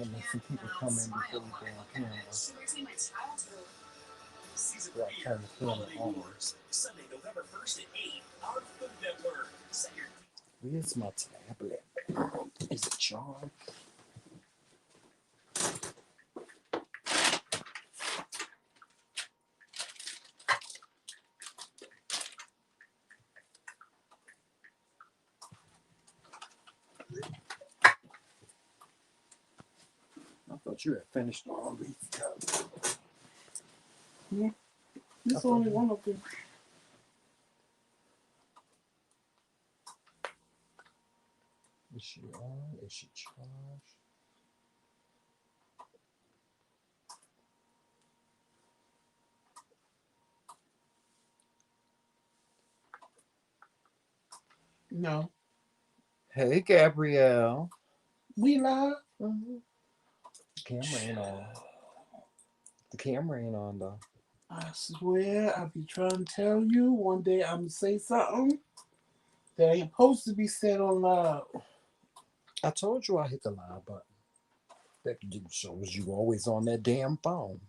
And then some people come in before the damn camera. So I turn the camera on. Where's my tablet? Is it charged? I thought you had finished all these cups. Yeah. This only one of them. Is she on? Is she charged? No. Hey, Gabrielle. We live? Mm-hmm. The camera ain't on. The camera ain't on, though. I swear, I be trying to tell you. One day I'm going to say something that ain't supposed to be said on live. I told you I hit the live button. That shows you always on that damn phone.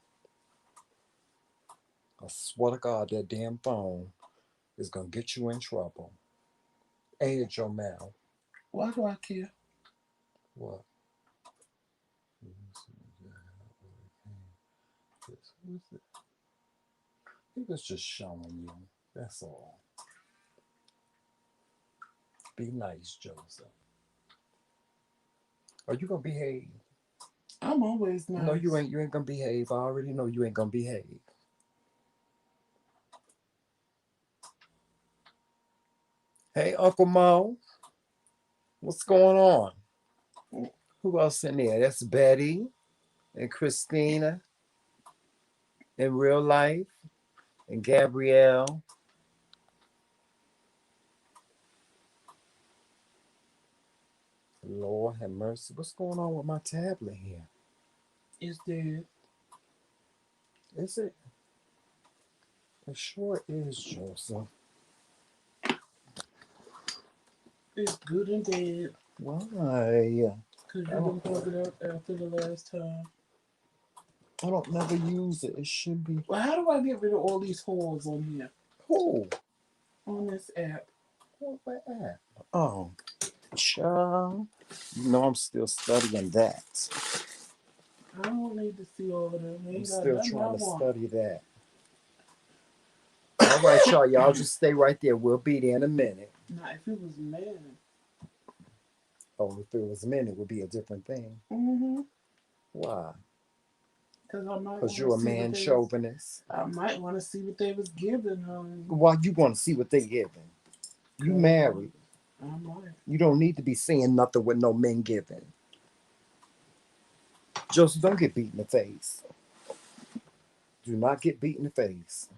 I swear to God, that damn phone is going to get you in trouble. Ain't it, your mouth? Why do I care? What? He was just showing you. That's all. Be nice, Joseph. Are you gonna behave? I'm always nice. No, you ain't. You ain't gonna behave. I already know you ain't gonna behave. Hey, Uncle Mo. What's going on? Who else in there? That's Betty and Christina in real life and Gabrielle. Lord have mercy. What's going on with my tablet here? It's dead. Is it? It sure is, Joseph. It's good and dead. Why? Because you didn't plug it up after the last time. I don't never use it. It should be. Well, how do I get rid of all these holes on here? Who? On this app. What app? Oh, child. You know I'm still studying that. I don't need to see all of them. I'm still trying to study that. All right, y'all. Y'all just stay right there. We'll be there in a minute. Now, if it was men. Oh, if it was men, it would be a different thing. Mm-hmm. Why? Because you're a man chauvinist. I might want to see what they was giving. Why you want to see what they giving? You married. I might. You don't need to be seeing nothing with no men giving. Joseph, don't get beat in the face. Do not get beat in the face.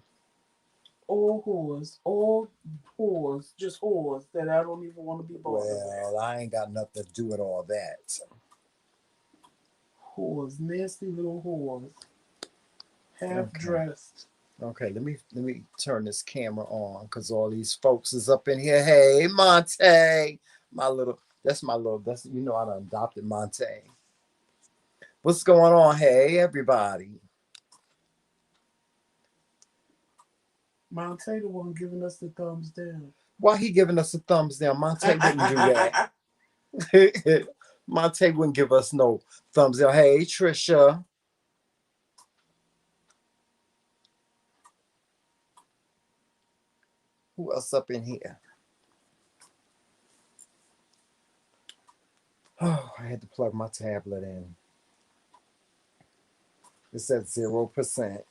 All whores, just whores that I don't even want to be bothered with. Well, I ain't got nothing to do with all that. Whores, nasty little whores, half dressed. Okay, let me turn this camera on because all these folks is up in here. Hey, Monte, that's you know I done adopted Monte. What's going on? Hey, everybody. Monte the one giving us the thumbs down. Why he giving us a thumbs down? Monte wouldn't do that. Monte wouldn't give us no thumbs down. Hey, Trisha. Who else up in here? Oh, I had to plug my tablet in. It's at 0%.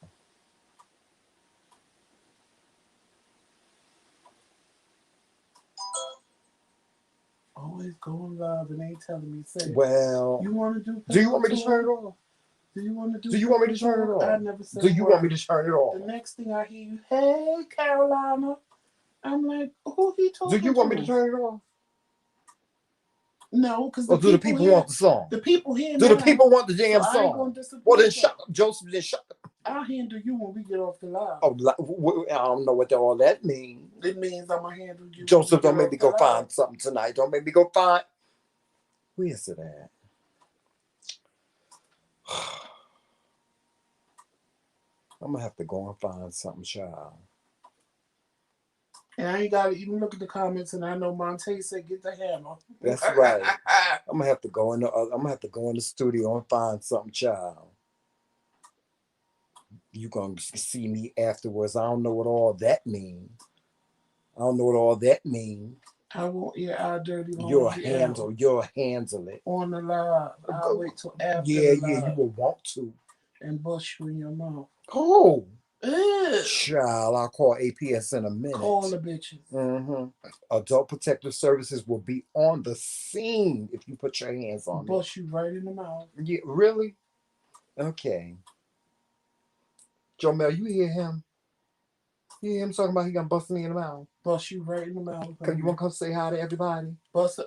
Always going live and ain't telling me. Say, well, you want to do? Do you want me to turn it off? Do you want to do? Do you want me to turn it off? I never said. Do you want me to turn it off? The next thing I hear you, hey Carolina, I'm like, who he talking to? Do you want me to turn it off? No, because or do the people want the song? The people here. Do the people want the damn song? Well, then shut up, Joseph. Then shut up. I'll handle you when we get off the live. Oh, I don't know what all that means. It means I'm gonna handle you. Joseph, don't make me go find something tonight. Don't make me go find. Where is it at? I'm gonna have to go and find something, child. And I ain't gotta even look at the comments, and I know Monte said get the hammer. That's right. I'm gonna have to go in the. I'm gonna have to go in the studio and find something, child. You gonna see me afterwards. I don't know what all that means. I don't know what all that means. I want your eye dirty on You'll the handle. hour. You'll handle it. On the live. I'll wait till after Yeah, the yeah. You live will want to. and bust you in your mouth. Oh, Ew. child. I'll call APS in a minute. Call the bitches. Mm-hmm. Adult Protective Services will be on the scene if you put your hands on me. Bust you right in the mouth. Yeah, really? Okay. Joe Mel, you hear him? You hear him talking about he gonna bust me in the mouth? Bust you right in the mouth. Cause you want to come say hi to everybody?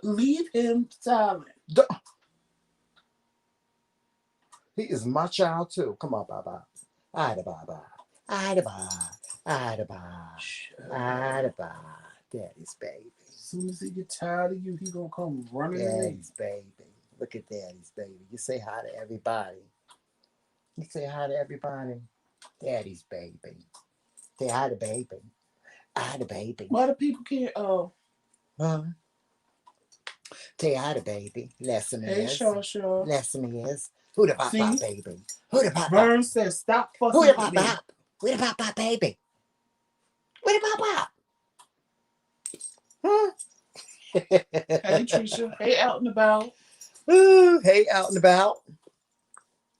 Leave him silent. He is my child too. Come on, Baba. Ida Baba. Ida Baba. Ida Baba. Ida Baba. Daddy's baby. As soon as he get tired of you, he gonna come running Daddy's baby. Look at Daddy's baby. You say hi to everybody. You say hi to everybody. Daddy's baby. Say hi to baby. Hi to baby. Why the people can't Huh? Say hi to baby. Lesson hey, is. Shaw. Lesson is. Who the pop pop baby? Who the pop pop? Vern says stop fucking Who the with pop me. pop? Who the pop pop baby? Who the pop pop? Huh? Hey Trisha. Hey out and about. Ooh, hey out and about.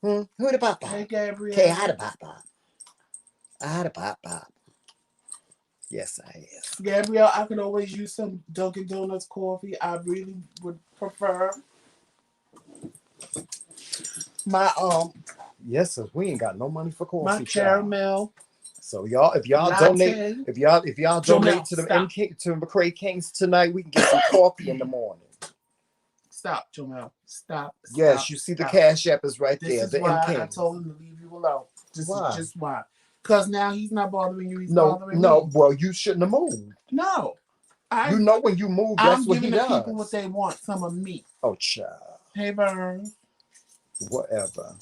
Who the pop pop? Hey Gabrielle. Say hi to pop pop. Hi to pop pop. Yes, I is. Gabrielle, I could always use some Dunkin' Donuts coffee. I really would prefer my Yes, sir. We ain't got no money for coffee. my caramel. So y'all, if y'all latte. donate, if y'all donate to the McRae Kingz tonight, we can get some coffee in the morning. Stop, Jamel. Stop. Yes, you see the Cash App is right there. This is why I told him to leave you alone. This is just why. Because now he's not bothering you. He's bothering me. No, well, you shouldn't have moved. No. You know when you move, that's what he does. I'm giving the people what they want, some of me. Oh, child. Hey, Vern. Whatever.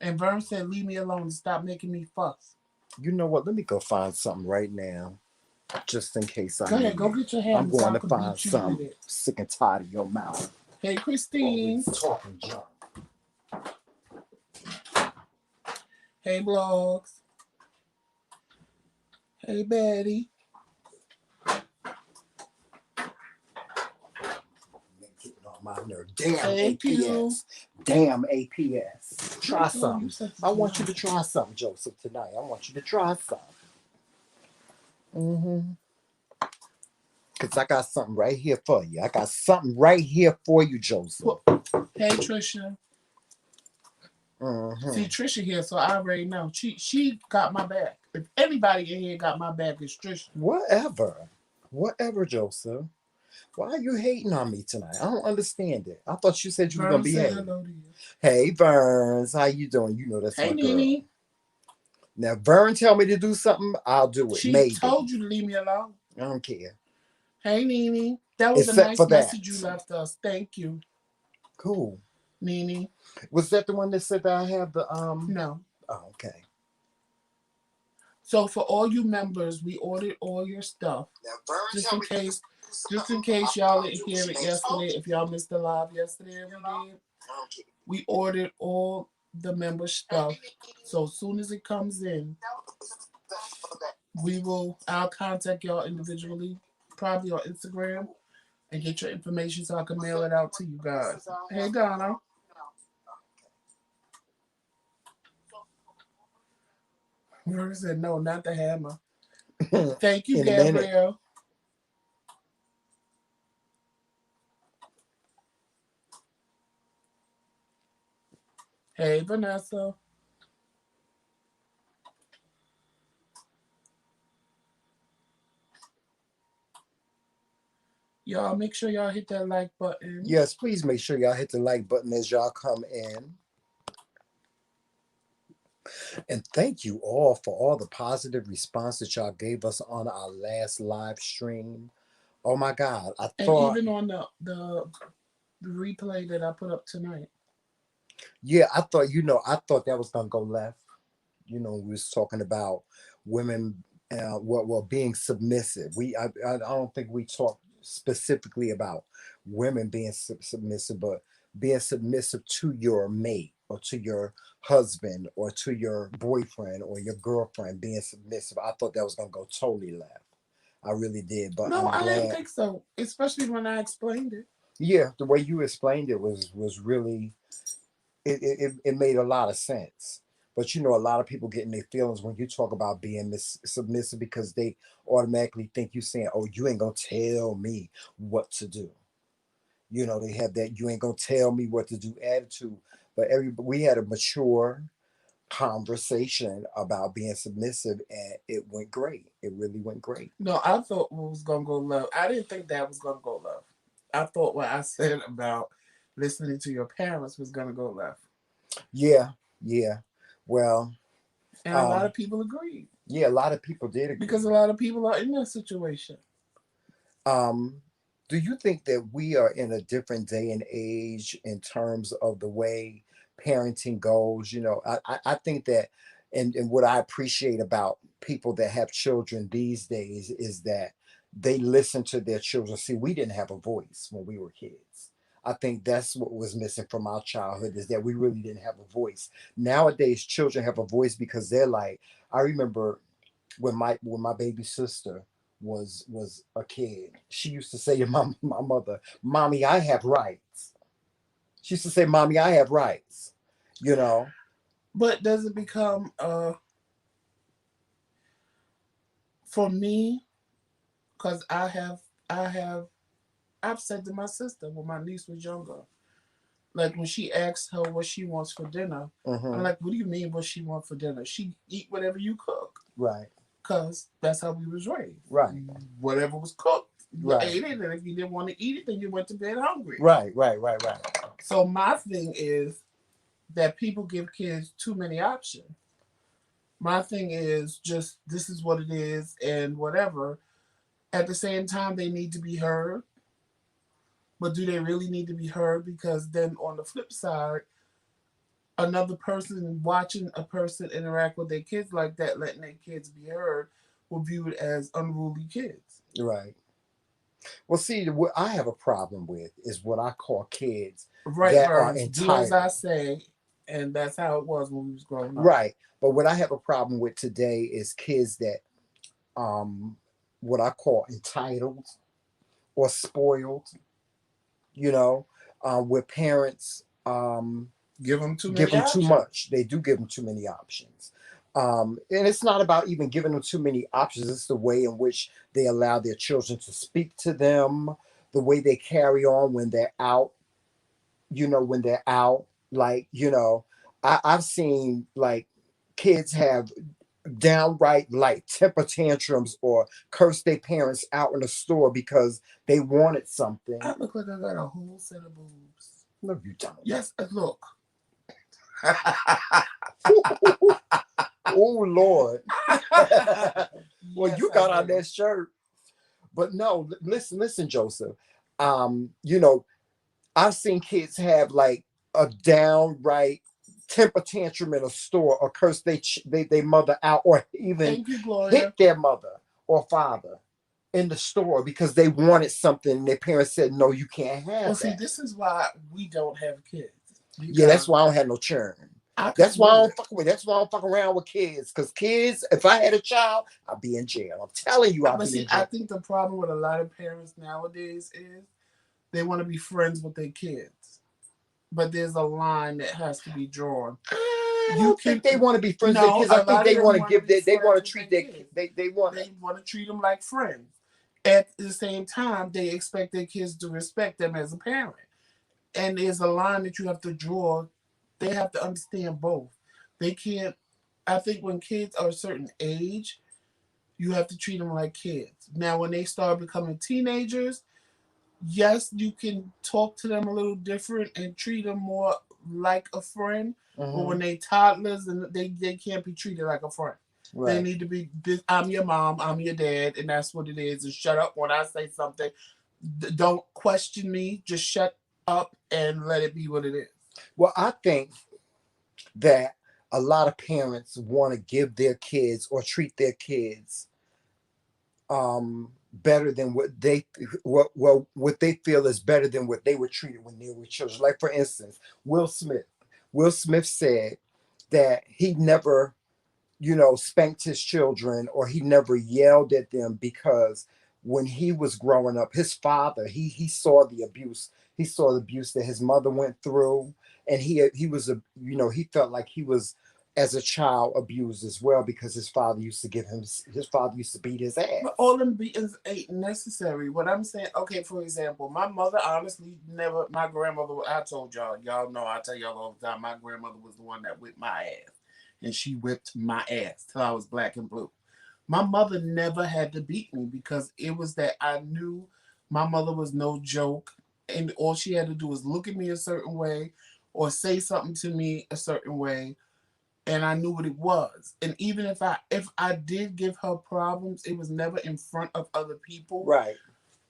And Vern said, leave me alone and stop making me fuss. You know what? Let me go find something right now. Just in case I Go ahead, go get your hand. I'm going to find something. Sick and tired of your mouth. Hey, Christine. Talking junk. Hey, Blogs. Hey, Betty. Getting on my nerve. Damn Thank APS. You. Damn APS. Try something. I want you to try something, Joseph, tonight. I want you to try something. Because I got something right here for you. I got something right here for you, Joseph. Hey, Trisha. See, Trisha here, so I already know. She got my back. If anybody in here got my back, it's Trisha. Whatever, Joseph. Why are you hating on me tonight? I don't understand it. I thought you said you were going to be hating. Hello to you. Hey, Verns. How you doing? You know that's my girl. Nene. Now, Vern tell me to do something, I'll do it. She told you to leave me alone. I don't care. Hey, Nene. That was a nice message you left us. Thank you. Cool. Nene. Was that the one that said that I have the No. Oh, okay. So for all you members, we ordered all your stuff. Now, just in case y'all didn't hear it yesterday, if y'all missed the live yesterday, we ordered all the member stuff. So as soon as it comes in, I'll contact y'all individually, probably on Instagram, and get your information so I can mail it out to you guys. Hey, Donna. Murray said, no, not the hammer. Thank you, Gabrielle. Hey, Vanessa. Y'all make sure y'all hit that like button. Yes, please make sure y'all hit the like button as y'all come in. And thank you all for all the positive response that y'all gave us on our last live stream. Oh my God. And even on the replay that I put up tonight. Yeah, I thought, I thought that was gonna go left. We was talking about women, being submissive. I don't think we talked specifically about women being submissive, but being submissive to your mate or to your husband or to your boyfriend or your girlfriend. Being submissive, I thought that was gonna go totally left. I really did, but No, I'm I didn't glad. think so. Especially when I explained it. Yeah, the way you explained it was really, it made a lot of sense. But a lot of people get in their feelings when you talk about being submissive because they automatically think you saying, "Oh, you ain't gonna tell me what to do." They have that "you ain't gonna tell me what to do" attitude. But we had a mature conversation about being submissive, and it went great. It really went great. No, I thought what was gonna go left. I didn't think that was gonna go left. I thought what I said about listening to your parents was gonna go left. Yeah, yeah. Well, And a lot um, of people agreed. yeah, a lot of people did Because agree. a lot of people are in that situation. Um, do you think that we are in a different day and age in terms of the way parenting goes? I think that, and what I appreciate about people that have children these days is that they listen to their children. See, we didn't have a voice when we were kids. I think that's what was missing from our childhood is that we really didn't have a voice. Nowadays, children have a voice because they're like, I remember when my baby sister was a kid, she used to say to my mother, "Mommy, I have rights." She used to say, "Mommy, I have rights." You know, But does it become for me, because I have I've said to my sister when my niece was younger, like when she asks her what she wants for dinner, I'm hmm like, what do you mean what she wants for dinner? She eat whatever you cook. right, Because that's how we was raised. right, Whatever was cooked, you right, ate it, and if you didn't want to eat it, then you went to bed hungry. right, right, right, right, So my thing is that people give kids too many options. My thing is just this is what it is and whatever. At the same time, they need to be heard, but do they really need to be heard? Because then on the flip side, another person watching a person interact with their kids like that, letting their kids be heard, will view it as unruly kids. right. Well, see, what I have a problem with is what I call kids Right, that are Burns. Do as I entitled. say, and that's how it was when we was growing up. Right, but what I have a problem with today is kids that um what I call entitled or spoiled. You know, where parents Give them too give many them too options. much. They do give them too many options. And it's not about even giving them too many options. It's the way in which they allow their children to speak to them, the way they carry on when they're out, when they're out. Like, I've seen like kids have downright like temper tantrums or curse their parents out in the store because they wanted something. I look like I got a whole set of boobs. No, you don't. Yes, look. Oh Lord. Well, Yes, you I got on do. that shirt. But no, listen, Joseph. You know, I've seen kids have like a downright temper tantrum in a store or curse they mother out or even Thank you, hit Gloria. their mother or father in the store because they wanted something and their parents said, no, you can't Well, have see, that. this is why we don't have kids Yeah, that's because why I don't have no churn. I That's couldn't why I do don't it. fuck with. That's why I don't fuck around with kids. Cause kids, if I had a child, I'd be in jail. I'm telling you, I'd But be see, in I jail. think the problem with a lot of parents nowadays is they want to be friends with their kids, but there's a line that has to be drawn. I You don't think can they want to be friends with their no, kids. I a think lot of they them want to want to give be their, they want friends to with treat their their, kids. they want to. They want to treat them like friends. At the same time, they expect their kids to respect them as a parent. And there's a line that you have to draw. They have to understand both. They can't. I think when kids are a certain age, you have to treat them like kids. Now, when they start becoming teenagers, yes, you can talk to them a little different and treat them more like a friend. But Mm-hmm. when they toddlers and they can't be treated like a friend. They Right. need to be this, I'm your mom, I'm your dad, and that's what it is. And shut up when I say something. Don't question me. Just shut up and let it be what it is. Well, I think that a lot of parents want to give their kids or treat their kids better than what they feel is better than what they were treated when they were children. Like for instance, Will Smith. Will Smith said that he never, spanked his children or he never yelled at them because when he was growing up, his father, he saw the abuse. He saw the abuse that his mother went through, and he was a he felt like he was as a child abused as well because his father used to beat his But ass. all them beatings ain't necessary. What I'm saying, okay, for example, my mother honestly never, my grandmother, I told y'all know, I tell y'all all the time, my grandmother was the one that whipped my ass. And she whipped my ass till I was black and blue. My mother never had to beat me because it was that I knew my mother was no joke. And all she had to do was look at me a certain way or say something to me a certain way, and I knew what it was. And even if I did give her problems, it was never in front of other people. Right.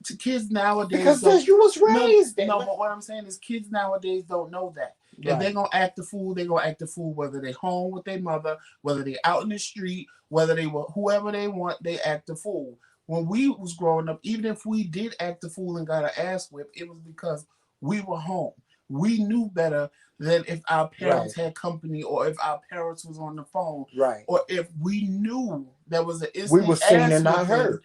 To kids nowadays Because don't. you was No, raised no. that. But what I'm saying is, kids nowadays don't know that. If Right. they're gonna act the fool, they're gonna act the fool. Whether they home with their mother, whether they out in the street, whether they were whoever they want, they act the fool. When we was growing up, even if we did act the fool and got our ass whipped, it was because we were home. We knew better than if our Right. parents had company or if our parents was on the phone Right. or if we knew there was an We were instant seen ass and not whipping heard.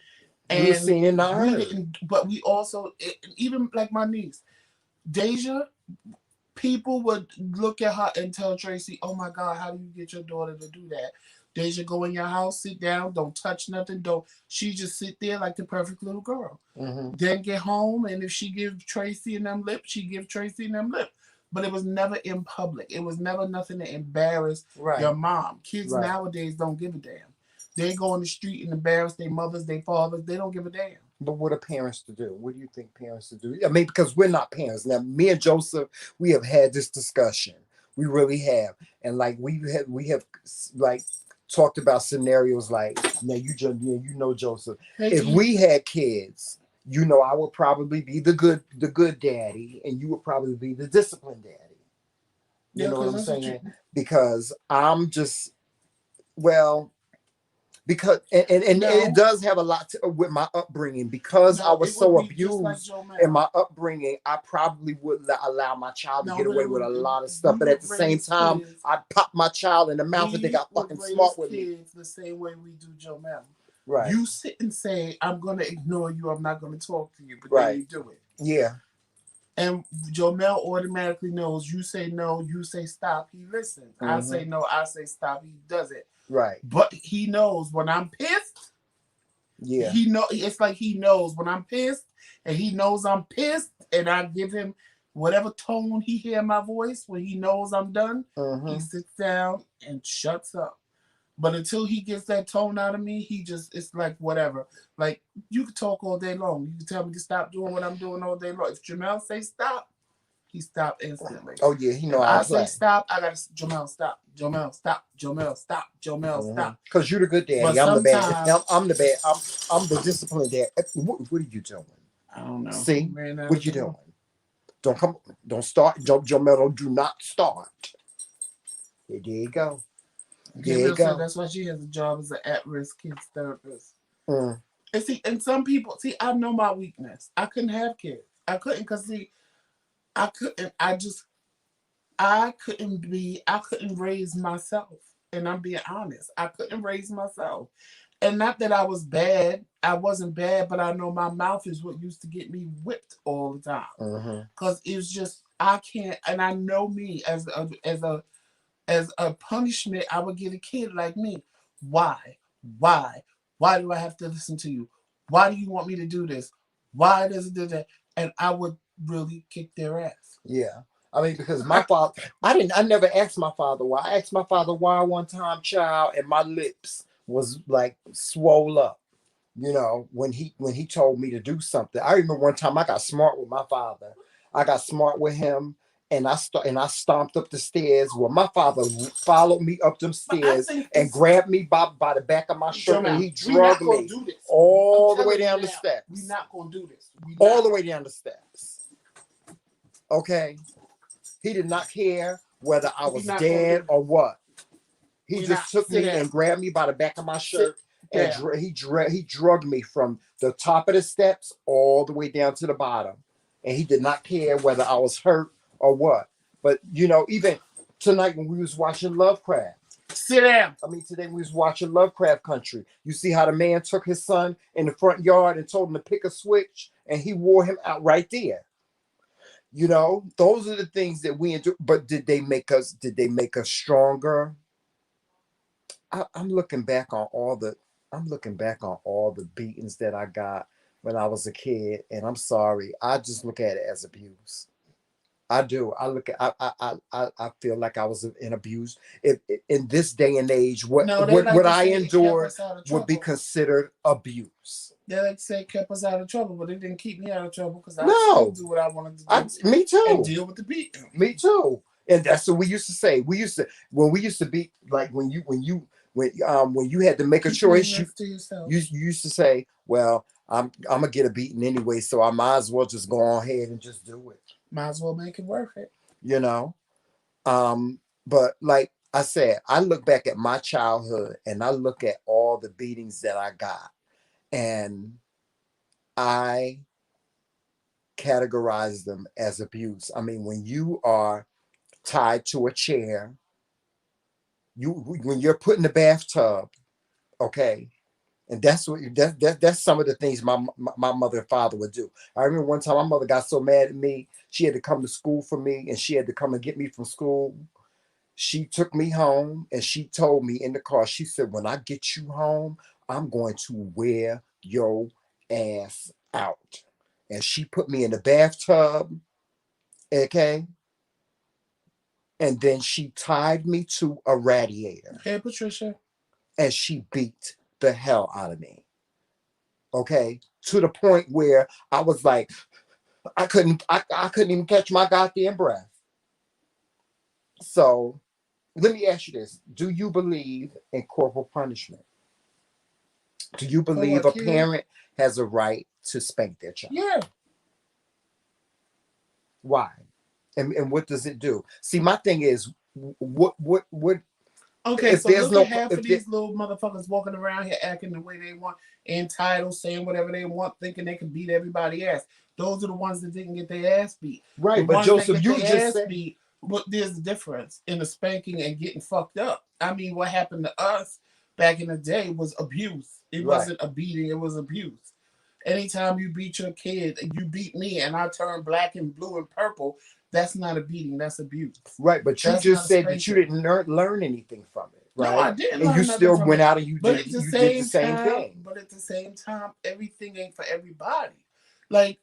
We were and seen and not we heard. didn't. But we also, even like my niece Deja, people would look at her and tell Tracy, "Oh my God, how do you get your daughter to do that?" Deja, go in your house, sit down, don't touch nothing, don't. She just sit there like the perfect little girl. Mm-hmm. Then get home, and if she give Tracy and them lip, she give Tracy and them lip. But it was never in public. It was never nothing to embarrass Right. your mom. Kids Right. nowadays don't give a damn. They go on the street and embarrass their mothers, their fathers. They don't give a damn. But what are parents to do? What do you think parents to do? I mean, because we're not parents now. Me and Joseph, we have had this discussion. We really have, and like we have like talked about scenarios like now. Joseph. Hey, If Keith. we had kids, I would probably be the good daddy, and you would probably be the disciplined daddy. You Yeah, know what because I'm that's what you. saying? Because I'm just well, because and it No, does have a lot to, with my upbringing because I no, was it would so be just like abused Joe in Mel. my upbringing. I probably wouldn't allow my child to No, get but away it with would. a lot of stuff, We but at would the same raise time kids. I'd pop my child in the mouth if they We got would fucking raise smart with me. kids the same way we do Joe Mel. Right. You sit and say, "I'm gonna ignore you. I'm not gonna talk to you," but then Right. you do it. Yeah. And Jomel automatically knows you say no, you say stop, he listens. I Mm-hmm. say no, I say stop, he does it. Right. But he knows when I'm pissed, Yeah. it's like he knows when I'm pissed, and he knows I'm pissed, and I give him whatever tone he hear my voice when he knows I'm done, he Mm-hmm. sits down and shuts up. But until he gets that tone out of me, it's like whatever. Like you can talk all day long. You can tell me to stop doing what I'm doing all day long. If Jamel say stop, he stopped instantly. Oh yeah, he know If I I don't say play. stop, I gotta Jamel stop. Jamel stop. Jamel stop. Jamel Mm-hmm. stop. Cause you're the good But daddy. I'm the bad. sometimes I'm the bad. I'm the disciplined dad. What are you doing? I don't know. He See, ran out what are of you the doing? room. Don't come. Don't start. Joe Metal, do not start. There you go. There you Gabriel said go. that's why she has a job as an at-risk kids therapist. Mm. And some people I know my weakness. I couldn't have kids. I couldn't because I couldn't. I couldn't raise myself. And I'm being honest. I couldn't raise myself. And not that I was bad. I wasn't bad, but I know my mouth is what used to get me whipped all the time. Mm-hmm. Cause it's just I can't, and I know me as a punishment, I would get a kid like me. Why? Why? Why do I have to listen to you? Why do you want me to do this? Why does it do that? And I would really kick their ass. Yeah. I mean, because my father, I never asked my father why. I asked my father why one time, child, and my lips was like swole up. When he told me to do something. I remember one time I got smart with my father. I got smart with him, and I stomped up the stairs. Well, my father followed me up them But I stairs think and it's grabbed me by the back of my shirt, and Jonah, he we not drugged gonna me do this. all I'm the way telling you down the now, we steps. not gonna do this. We All not. the way down the steps. Okay. He did not care whether I was not gonna dead do or what. He We're just took sit me down. and grabbed me by the back of my shirt and down. he drugged me from the top of the steps all the way down to the bottom. And he did not care whether I was hurt or what. But you know, even tonight when we was watching Lovecraft, Sit down. I mean, today we was watching Lovecraft Country. You see how the man took his son in the front yard and told him to pick a switch, and he wore him out right there. You know, those are the things that we enjoy. But did they make us? Did they make us stronger? I'm looking back on all the. I'm looking back on all the beatings that I got when I was a kid, and I'm sorry. I just look at it as abuse. I do. I look at. I feel like I was in abuse. If in this day and age, No, they like what to I say it kept endured us out of would be trouble. considered abuse. They like to say it kept us out of trouble, but it didn't keep me out of trouble because I still No, do what I wanted to do me and too. deal with the beat. Me too. And that's what we used to say. We used to when we used to be like when you had to make a Keep choice, this to yourself. you used to say, well, I'm gonna get a beating anyway, so I might as well just go on ahead and just do it. Might as well make it worth it. You know. But like I said, I look back at my childhood and I look at all the beatings that I got, and I categorize them as abuse. I mean, when you are tied to a chair, when you're put in the bathtub, okay, and that's some of the things my mother and father would do. I remember one time my mother got so mad at me, she had to come to school for me, and she had to come and get me from school. She took me home and she told me in the car, she said, when I get you home, I'm going to wear your ass out. And she put me in the bathtub, okay? And then she tied me to a radiator Hey, Patricia. and she beat the hell out of me, okay? To the point where I was like, I couldn't even catch my goddamn breath. So let me ask you this. Do you believe in corporal punishment? Do you For believe what, a kid? parent has a right to spank their child? Yeah. Why? And what does it do? See, my thing is, what Okay, if so there's look at no half if of there, these little motherfuckers walking around here acting the way they want, entitled, saying whatever they want, thinking they can beat everybody ass. Those are the ones that didn't get their ass beat. The right? But ones that Joseph, get you their just ass said beat, but there's a difference in the spanking and getting fucked up. I mean, what happened to us back in the day was abuse. It right, wasn't a beating, it was abuse. Anytime you beat your kid, you beat me, and I turn black and blue and purple, that's not a beating, that's abuse. right. But you That's just not a said that you spanking. didn't learn anything from it, No, I right? didn't And you learn nothing still from went it. out and you did the same thing. But at the same time, everything ain't for everybody. Like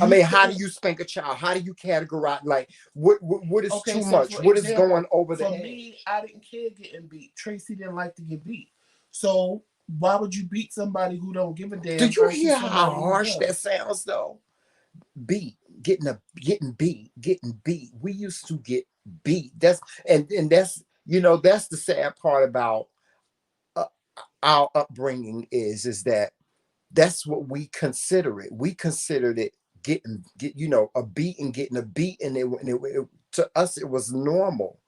I you mean, how do think, you spank a child? How do you categorize? Like, what is okay, too so much? for What is example, going over the for edge? me, I didn't care getting beat. Tracy didn't like to get beat. So why would you beat somebody who don't give a Do damn you hear versus how somebody who harsh that does? sounds, though? Beat, getting beat. We used to get beat. That's and that's that's the sad part about uh, our upbringing is that that's what we consider it. We considered it a beat and getting a beat, and to us it was normal,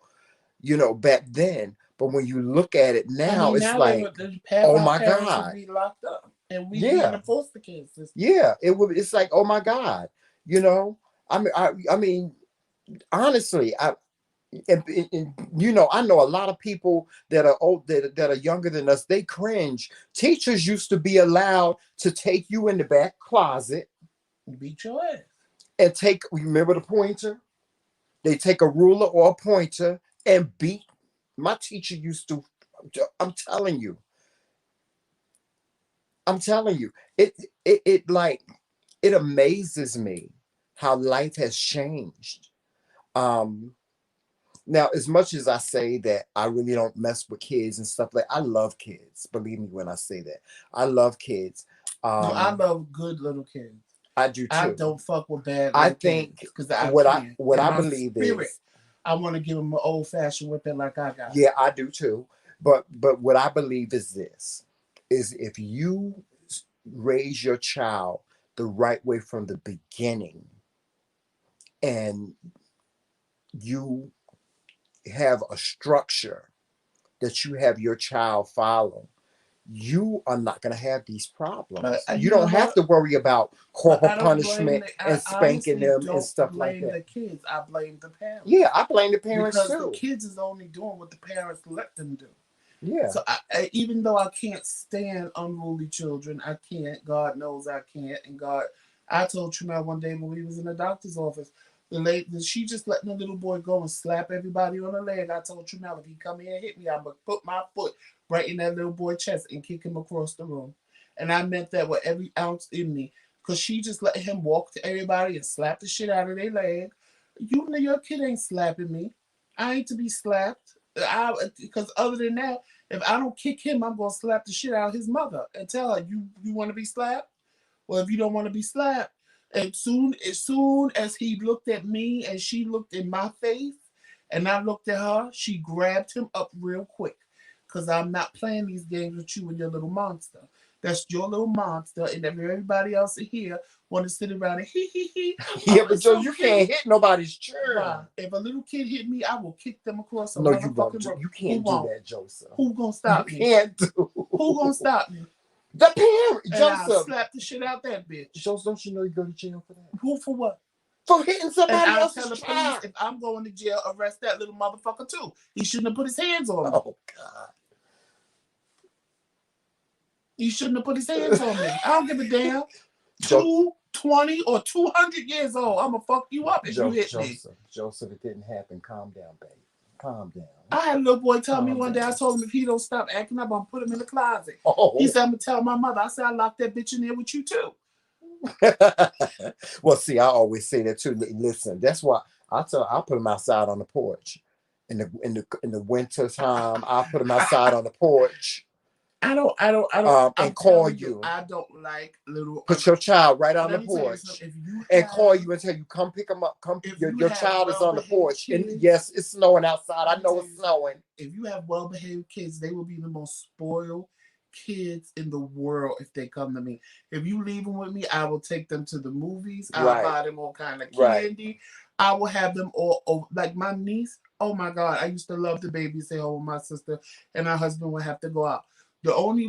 back then. But when you look at it I now, mean, it's now they like, would half oh our my parents would God, be locked up, and we'd be in yeah, the foster care system. yeah. It's like, oh my God, you know. I mean, honestly, I know a lot of people that are old that are younger than us. They cringe. Teachers used to be allowed to take you in the back closet Beat your ass. and remember the pointer? They take a ruler or a pointer and beat. My teacher used to. I'm telling you. I'm telling you. It like it amazes me how life has changed. Um, Now, as much as I say that I really don't mess with kids and stuff I love kids. Believe me when I say that. I love kids. No, I Um, love good little kids. I do I too. don't fuck with bad I little kids think because I what I can. what In I my believe spirit, is, I want to give them an old fashioned whipping like I got. yeah, I do too. But what I believe is this is if you raise your child the right way from the beginning and you have a structure that you have your child follow, you are not going to have these problems. You don't have to worry about corporal punishment and spanking them and stuff like that. I blame the kids. I blame the parents. Yeah, I blame the parents because too. The kids is only doing what the parents let them do. Yeah. So even though I can't stand unruly children, I can't. God knows I can't. And God, I told Tramel one day when we was in the doctor's office, the lady, she just letting the little boy go and slap everybody on the leg. I told Tramel, if he come here and hit me, I'm going to put my foot right in that little boy's chest and kick him across the room. And I meant that with every ounce in me. Because she just let him walk to everybody and slap the shit out of their leg. You know your kid ain't slapping me. I ain't to be slapped. Because other than that, if I don't kick him, I'm gonna slap the shit out of his mother and tell her, you want to be slapped? Well, if you don't want to be slapped, as soon as he looked at me and she looked in my face, and I looked at her, she grabbed him up real quick, because I'm not playing these games with you and your little monster. That's your little monster, and everybody else in here want to sit around and he. Yeah, but Joe, you can't hit nobody's children. Why? If a little kid hit me, I will kick them across the no, you motherfucking won't. road. You can't do that, Joseph. Who gonna stop me? You can't do. Who gonna stop me? The parent, and Joseph. I'll slap the shit out that bitch. Joseph, don't you know you go to jail for that? Who for what? For hitting somebody else's tell the child. police, if I'm going to jail, arrest that little motherfucker too. He shouldn't have put his hands on me. Oh God. He shouldn't have put his hands on me. I don't give a damn. 220 or 200 years old. I'm gonna fuck you up if you hit me. Joseph, it didn't happen. Calm down, baby. Calm down. I had a little boy tell me one day, I told him if he don't stop acting up, I'm gonna put him in the closet. Oh. He said, I'm gonna tell my mother. I said, I locked that bitch in there with you too. Well, see, I always say that too. Listen, that's why I'll put him outside on the porch. In the winter time, I'll put him outside on the porch. I don't. And call you. I don't like little. Put your child right on the porch and call you and tell you, come pick him up. Come, your child is on the porch. Kids, and yes, it's snowing outside. I know it's snowing. If you have well-behaved kids, they will be the most spoiled kids in the world if they come to me. If you leave them with me, I will take them to the movies. I'll buy them all kind of candy. Right. I will have them all over. Like my niece. Oh my God, I used to love to babysit her with my sister, and her husband would have to go out. The only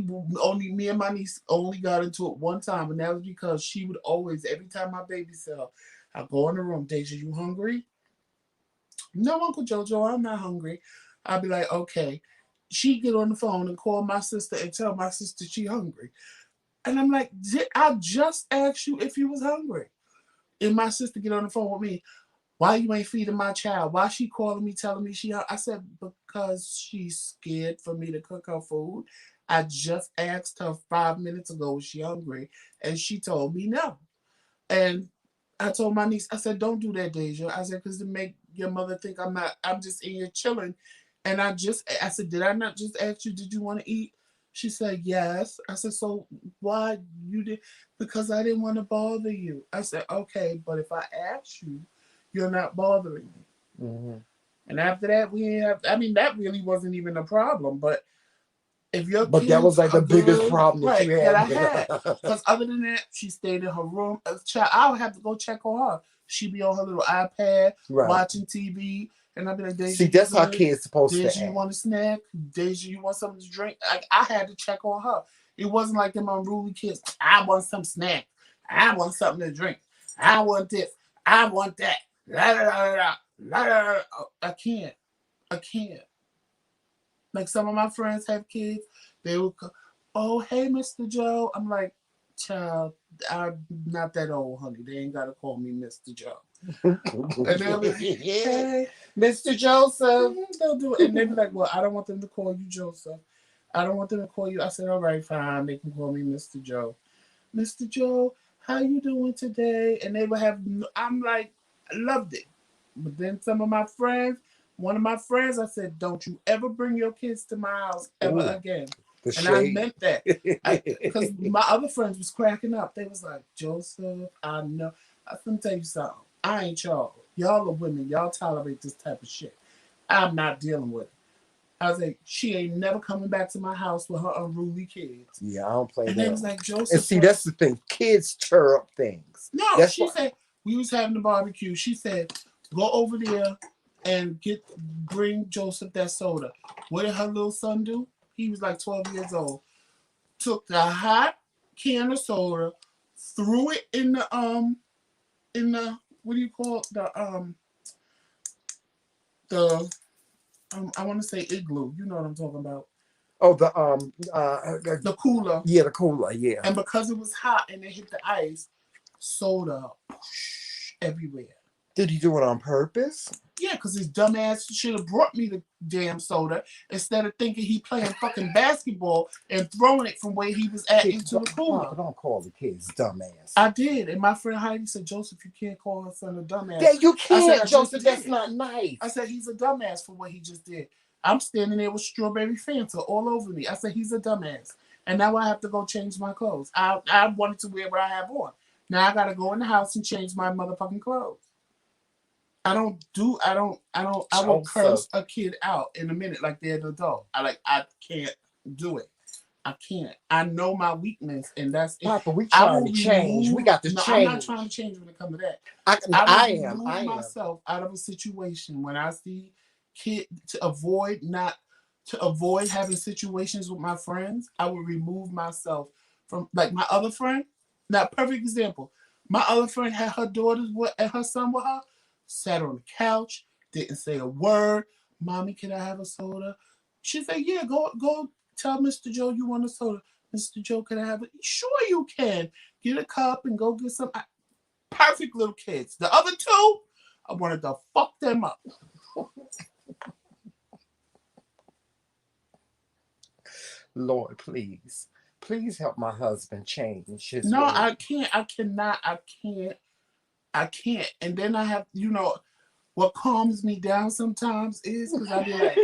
me and my niece only got into it one time, and that was because she would always, every time I babysit her, I go in the room, Deja, you hungry? No, Uncle Jojo, I'm not hungry. I'd be like, okay. She'd get on the phone and call my sister and tell my sister she hungry. And I'm like, I just asked you if you was hungry. And my sister get on the phone with me, why you ain't feeding my child? Why she calling me, telling me she hungry? I said, because she's scared for me to cook her food. I just asked her 5 minutes ago, was she hungry? And she told me no. And I told my niece, I said, don't do that, Deja. I said, because to make your mother think I'm just in here chilling. And I said, did I not just ask you, did you want to eat? She said, yes. I said, so why you did? Because I didn't want to bother you. I said, okay, but if I ask you, you're not bothering me. Mm-hmm. And after that, that really wasn't even a problem. But if your but that was like the biggest problem that you had. That I had. Because other than that, she stayed in her room. I would have to go check on her. She'd be on her little iPad, watching TV. And I'd be like, Deja, see, that's how kids supposed to act. Deja, you want a snack? Deja, you want something to drink? I had to check on her. It wasn't like them unruly kids. I want some snack. I want something to drink. I want this. I want that. La, la, la, la, la, la, la. I can't. Like some of my friends have kids. They will go, oh, hey, Mr. Joe. I'm like, child, I'm not that old, honey. They ain't got to call me Mr. Joe. And they'll be like, hey, Mr. Joseph. They'll do it. And they'll be like, well, I don't want them to call you Joseph. I don't want them to call you. I said, all right, fine. They can call me Mr. Joe. Mr. Joe, how you doing today? And they will have, I'm like, I loved it. But then some of my friends, one of my friends, I said, don't you ever bring your kids to my house ever again. And I meant that. Because my other friends was cracking up. They was like, Joseph, I know. I'm going to tell you something. I ain't y'all. Y'all are women. Y'all tolerate this type of shit. I'm not dealing with it. I was like, she ain't never coming back to my house with her unruly kids. Yeah, I don't play and that. And they was like, Joseph. And see, that's the thing. Kids stir up things. No, she said, we was having a barbecue. She said, go over there and bring Joseph that soda. What did her little son do? He was like 12 years old. Took the hot can of soda, threw it in the what do you call it? I want to say igloo. You know what I'm talking about. Oh, the cooler. Yeah, the cooler. Yeah. And because it was hot and it hit the ice, soda everywhere. Did he do it on purpose? Yeah, because his dumb ass should have brought me the damn soda instead of thinking he playing fucking basketball and throwing it from where he was at into the cooler. Papa, don't call the kids dumbass. I did, and my friend Heidi said, Joseph, you can't call her son a dumbass. Yeah, you can't, Joseph. That's not nice. I said, he's a dumbass for what he just did. I'm standing there with strawberry Fanta all over me. I said, he's a dumbass. And now I have to go change my clothes. I wanted to wear what I have on. Now I got to go in the house and change my motherfucking clothes. I will curse a kid out in a minute like they're an adult. I can't do it. I can't. I know my weakness, and that's it. Papa, we trying to change. We got to change. I'm not trying to change when it comes to that. I am myself out of a situation when I see kid to avoid having situations with my friends. I would remove myself from, like, my other friend. Now, perfect example. My other friend had her daughters and her son with her. Sat on the couch, didn't say a word. Mommy, can I have a soda? She said, yeah, go tell Mr. Joe you want a soda. Mr. Joe, can I have it? Sure you can. Get a cup and go get some. Perfect little kids. The other two, I wanted to fuck them up. Lord, please. Please help my husband change his No, way. I can't. I cannot. I can't. And then I have, what calms me down sometimes is because I be like,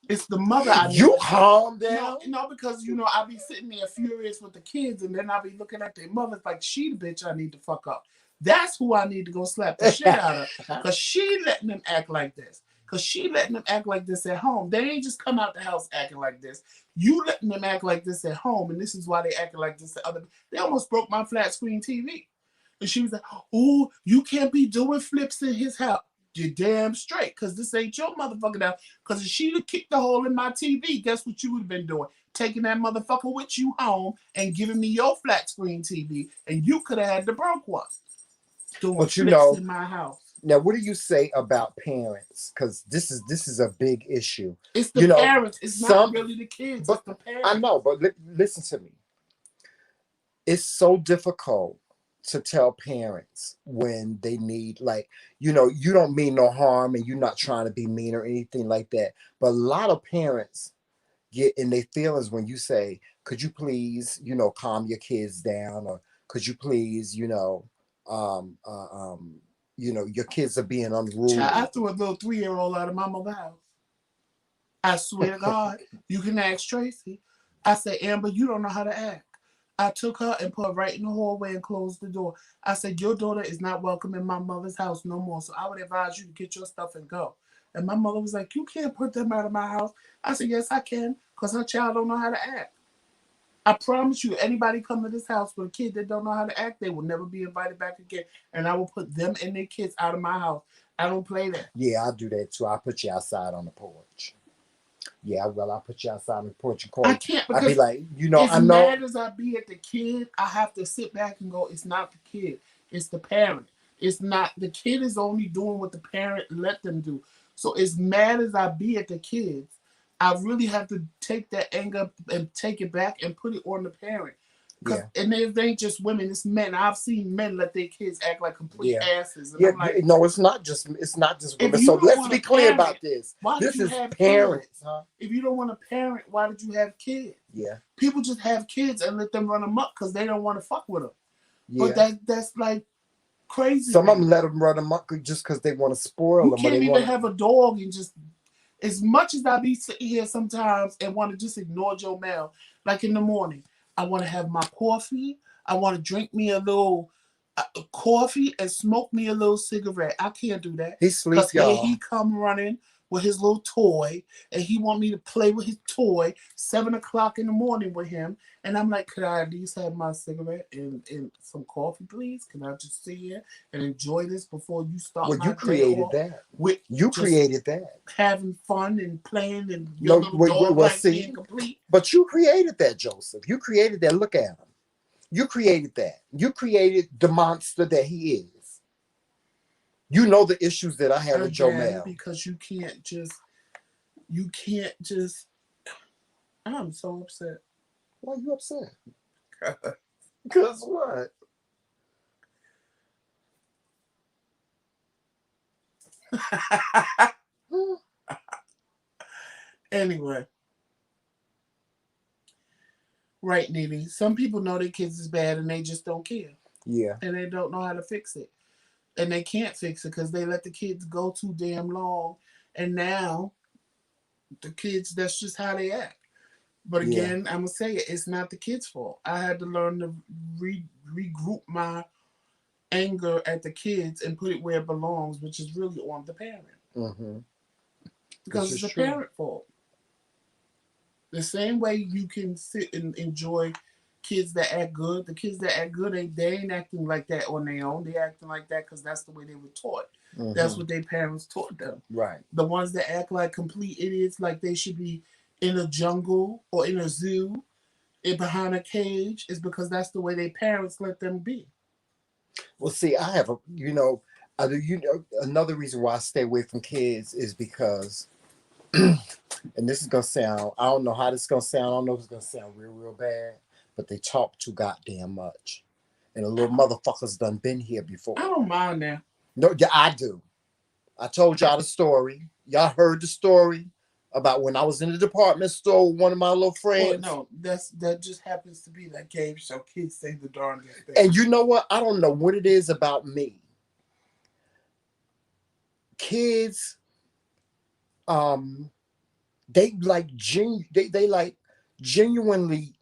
it's the mother I need. You calm down? No, because, I be sitting there furious with the kids, and then I be looking at their mothers like, she the bitch I need to fuck up. That's who I need to go slap the shit out of. Because she letting them act like this. Because she letting them act like this at home. They ain't just come out the house acting like this. You letting them act like this at home, and this is why they acting like this at other. They almost broke my flat screen TV. And she was like, oh, you can't be doing flips in his house. You're damn straight, because this ain't your motherfucking house. Because if she'd have kicked the hole in my TV, guess what you would have been doing? Taking that motherfucker with you home and giving me your flat screen TV, and you could have had the broke one. Doing flips in my house. Now, what do you say about parents? Because this is a big issue. It's the parents. It's not really the kids. It's the parents. I know, but listen to me. It's so difficult to tell parents when they need, like, you don't mean no harm and you're not trying to be mean or anything like that. But a lot of parents get in their feelings when you say, could you please, calm your kids down, or could you please, your kids are being unruly. I threw a little 3-year-old out of my mother's house. I swear to God, you can ask Tracy. I said, Amber, you don't know how to act. I took her and put her right in the hallway and closed the door. I said, your daughter is not welcome in my mother's house no more, so I would advise you to get your stuff and go. And my mother was like, you can't put them out of my house. I said, yes, I can, because her child don't know how to act. I promise you, anybody come to this house with a kid that don't know how to act, they will never be invited back again. And I will put them and their kids out of my house. I don't play that. Yeah, I do that too. I put you outside on the porch. Yeah, I'll put you outside on the porch. I can't, because I'd be like, as mad as I be at the kid, I have to sit back and go, it's not the kid, it's the parent. It's not, the kid is only doing what the parent let them do. So as mad as I be at the kids, I really have to take that anger and take it back and put it on the parent. Yeah. And it ain't just women, it's men. I've seen men let their kids act like complete asses. And I'm like, no, it's not just women. So let's be clear about this. This is parents. Huh? If you don't want a parent, why did you have kids? Yeah. People just have kids and let them run amok because they don't want to fuck with them. Yeah. But that's like crazy. Some of them let them run amok just because they want to spoil them. You can't even have a dog and just, as much as I be sitting here sometimes and want to just ignore Joe Mel, like in the morning, I want to have my coffee. I want to drink me a little coffee and smoke me a little cigarette. I can't do that. He sleeps, y'all. He come running with his little toy, and he want me to play with his toy 7 o'clock in the morning with him. And I'm like, could I at least have my cigarette and some coffee, please? Can I just sit here and enjoy this before you start Well, my you day created off that. with You just created that. having fun and playing and your No, little dog well, life see, being complete? but you created that, Joseph. You created that. Look at him. You created that. You created the monster that he is. You know the issues that I have with Joe Again, Mel. because you can't just, I'm so upset. Why are you upset? Because what? Anyway, right, Nene. Some people know their kids is bad and they just don't care. Yeah. And they don't know how to fix it. And they can't fix it because they let the kids go too damn long. And now the kids, that's just how they act. But Yeah. again, I'm going to say it, it's not the kids' fault. I had to learn to regroup my anger at the kids and put it where it belongs, which is really on the parent. Mm-hmm. Because it's the parent fault. The same way you can sit and enjoy kids that act good, the kids that act good, they ain't acting like that on their own. They acting like that because that's the way they were taught. Mm-hmm. That's what their parents taught them. Right. The ones that act like complete idiots, like they should be in a jungle or in a zoo, behind a cage, is because that's the way their parents let them be. Well, see, I have a, another reason why I stay away from kids is because, and this is gonna sound, I don't know how this is gonna sound. I don't know if it's gonna sound real, real bad, but they talk too goddamn much, and the little motherfuckers done been here before. I don't mind that. No, yeah, I do. I told y'all the story. Y'all heard the story about when I was in the department store with one of my little friends. Well, no, that just happens to be that game show. Kids say the darndest thing. And you know what? I don't know what it is about me. Kids, they like they like genuinely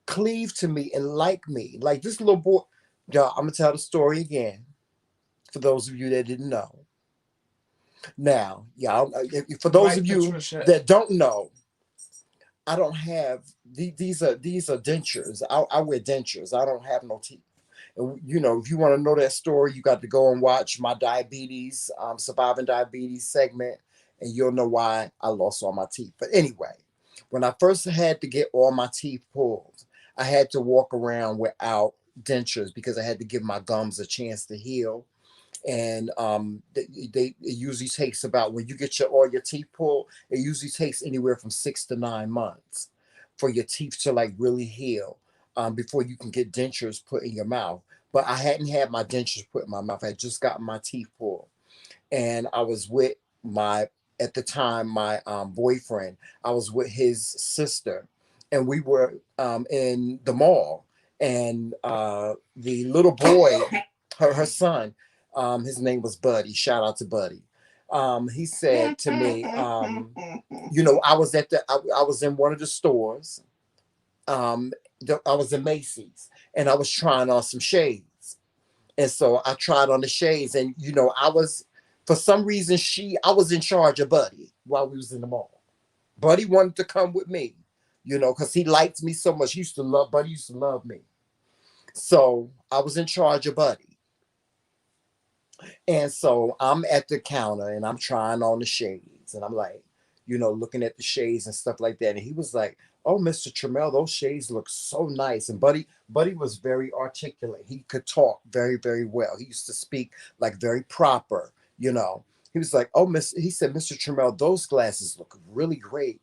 cleave to me and like me. Like this little boy. Y'all, I'm gonna tell the story again for those of you that didn't know. Now, y'all, for those Right, of you Patricia. that don't know, I don't have these are dentures. I wear dentures. I don't have no teeth. And you know, if you want to know that story, you got to go and watch my diabetes, surviving diabetes segment, and you'll know why I lost all my teeth. But anyway, when I first had to get all my teeth pulled, I had to walk around without dentures because I had to give my gums a chance to heal. And it usually takes about, when you get all your teeth pulled, it usually takes anywhere from 6 to 9 months for your teeth to like really heal, before you can get dentures put in your mouth. But I hadn't had my dentures put in my mouth. I had just gotten my teeth pulled, and I was with my, at the time, my boyfriend. I was with his sister, and we were in the mall, and the little boy, her son, his name was Buddy. Shout out to Buddy. He said to me, I was I was in one of the stores. I was in Macy's, and I was trying on some shades. And so I tried on the shades, and I was, for some reason, I was in charge of Buddy while we was in the mall. Buddy wanted to come with me, because he liked me so much. Buddy used to love me. So I was in charge of Buddy. And so I'm at the counter and I'm trying on the shades, and I'm like, looking at the shades and stuff like that. And he was like, "Oh, Mr. Trammell, those shades look so nice." And Buddy was very articulate. He could talk very, very well. He used to speak like very proper. He was like, "Oh, he said, Mr. Trammell, those glasses look really great.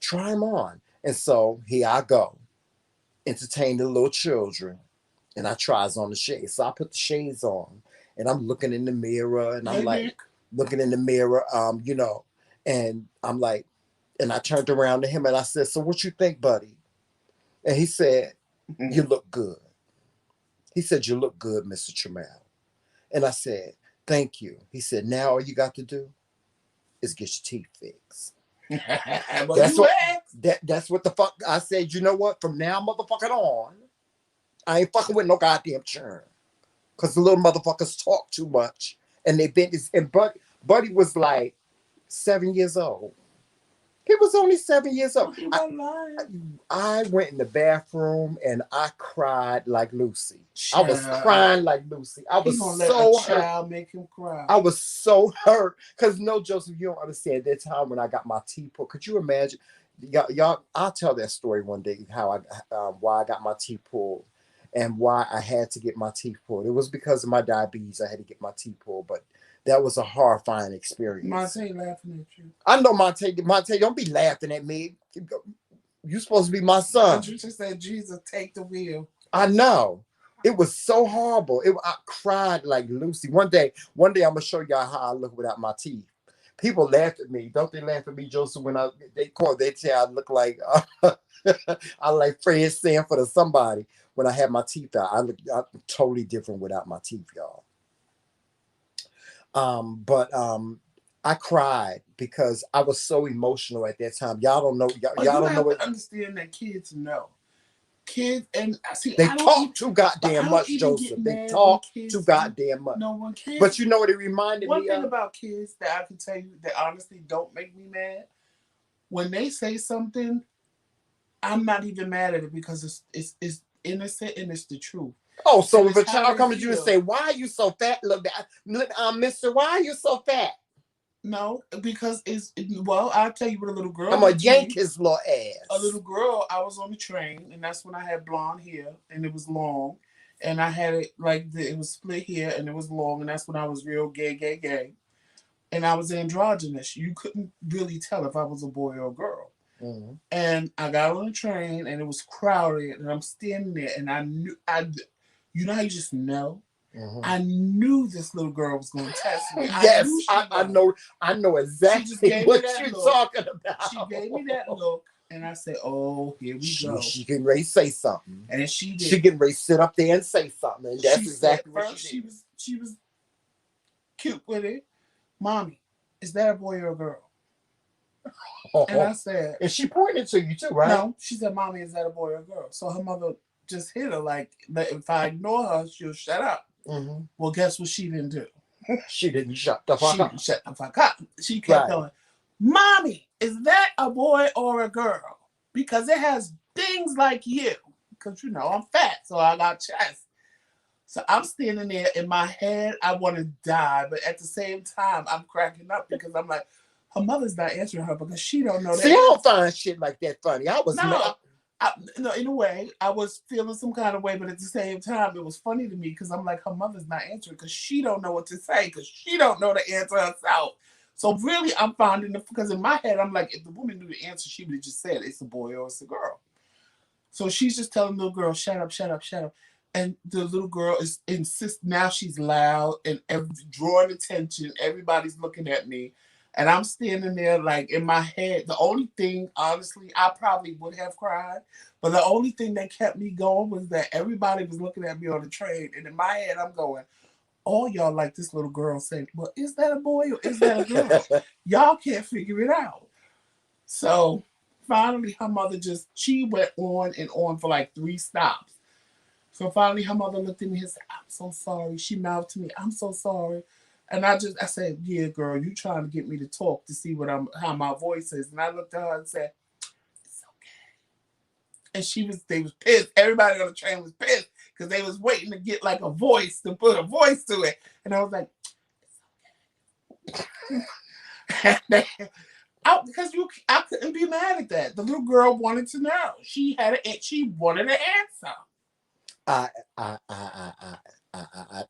Try them on." And so here I go, entertain the little children, and I tries on the shades. So I put the shades on, and I'm looking in the mirror, and I'm like, looking in the mirror, and I'm like, and I turned around to him and I said, "So what you think, Buddy?" And he said, "You look good." He said, "You look good, Mr. Trammell." And I said, "Thank you." He said, "Now all you got to do is get your teeth fixed." That's what the fuck I said. You know what? From now, motherfucking on, I ain't fucking with no goddamn churn. Because the little motherfuckers talk too much. And they been, and Buddy was like 7 years old. He was only 7 years old. You not lying. I went in the bathroom and I cried like Lucy. I was Child. crying like Lucy. I He was gonna let so a hurt. child make him cry. I was so hurt because no, Joseph, you don't understand that time when I got my teeth pulled. Could you imagine? Y'all, I'll tell that story one day. How why I got my teeth pulled, and why I had to get my teeth pulled. It was because of my diabetes. I had to get my teeth pulled, but that was a horrifying experience. Monte laughing at you. I know Monte, don't be laughing at me. You supposed to be my son. You just said, Jesus, take the wheel. I know. It was so horrible. I cried like Lucy. One day I'm gonna show y'all how I look without my teeth. People laugh at me. Don't they laugh at me, Joseph, when they say I look like I like Fred Sanford or somebody when I have my teeth out. I'm totally different without my teeth, y'all. But I cried because I was so emotional at that time. Y'all don't know. Y'all don't know. Understand that kids know. Kids and see, they talk too goddamn much, Joseph. They talk too goddamn much. No one kids. But you know what it reminded me of? One thing about kids that I can tell you that honestly don't make me mad. When they say something, I'm not even mad at it because it's innocent and it's the truth. Oh, so if a child comes to you and say, "Why are you so fat?" Look, Mister, why are you so fat? No, because well, I'll tell you what a little girl. I'm gonna yank his little ass. A little girl, I was on the train, and that's when I had blonde hair, and it was long, and I had it it was split hair, and it was long, and that's when I was real gay, and I was androgynous. You couldn't really tell if I was a boy or a girl. Mm-hmm. And I got on the train, and it was crowded, and I'm standing there, and I knew you know how you just know. Mm-hmm. I knew this little girl was going to test me. Yes, I know exactly what you're talking about. She gave me that look, and I said, "Oh, here we go." She getting ready to say something, and she did. She getting ready to sit up there and say something, and that's exactly what she did. She was cute with it. Mommy, is that a boy or a girl? And I said, and she pointed to you too, right? No, she said, "Mommy, is that a boy or a girl?" So her mother just hit her like, if I ignore her, she'll shut up. Mm-hmm. Well, guess what she didn't do? She didn't shut the fuck up. Shut the fuck up. She kept going, "Mommy, is that a boy or a girl? Because it has things like you." Because, I'm fat, so I got chest. So I'm standing there in my head, I want to die. But at the same time, I'm cracking up because I'm like, her mother's not answering her because she don't know that. See, I don't find shit like that funny. I was mad. No, in a way, I was feeling some kind of way, but at the same time, it was funny to me because I'm like, her mother's not answering because she don't know what to say because she don't know the answer herself. So really, I'm finding because in my head, I'm like, if the woman knew the answer, she would have just said it's a boy or it's a girl. So she's just telling the little girl, "Shut up, shut up, shut up." And the little girl insists. Now she's loud and drawing attention. Everybody's looking at me. And I'm standing there like in my head. The only thing, honestly, I probably would have cried. But the only thing that kept me going was that everybody was looking at me on the train. And in my head, I'm going, all y'all like this little girl saying, "Well, is that a boy or is that a girl?" Y'all can't figure it out. So finally, her mother she went on and on for like 3 stops. So finally, her mother looked at me and said, "I'm so sorry." She mouthed to me, "I'm so sorry." And I said, "Yeah, girl, you trying to get me to talk to see how my voice is." And I looked at her and said, "It's okay." And they was pissed. Everybody on the train was pissed because they was waiting to get like a voice, to put a voice to it. And I was like, "It's okay." Because I couldn't be mad at that. The little girl wanted to know. She wanted an answer. I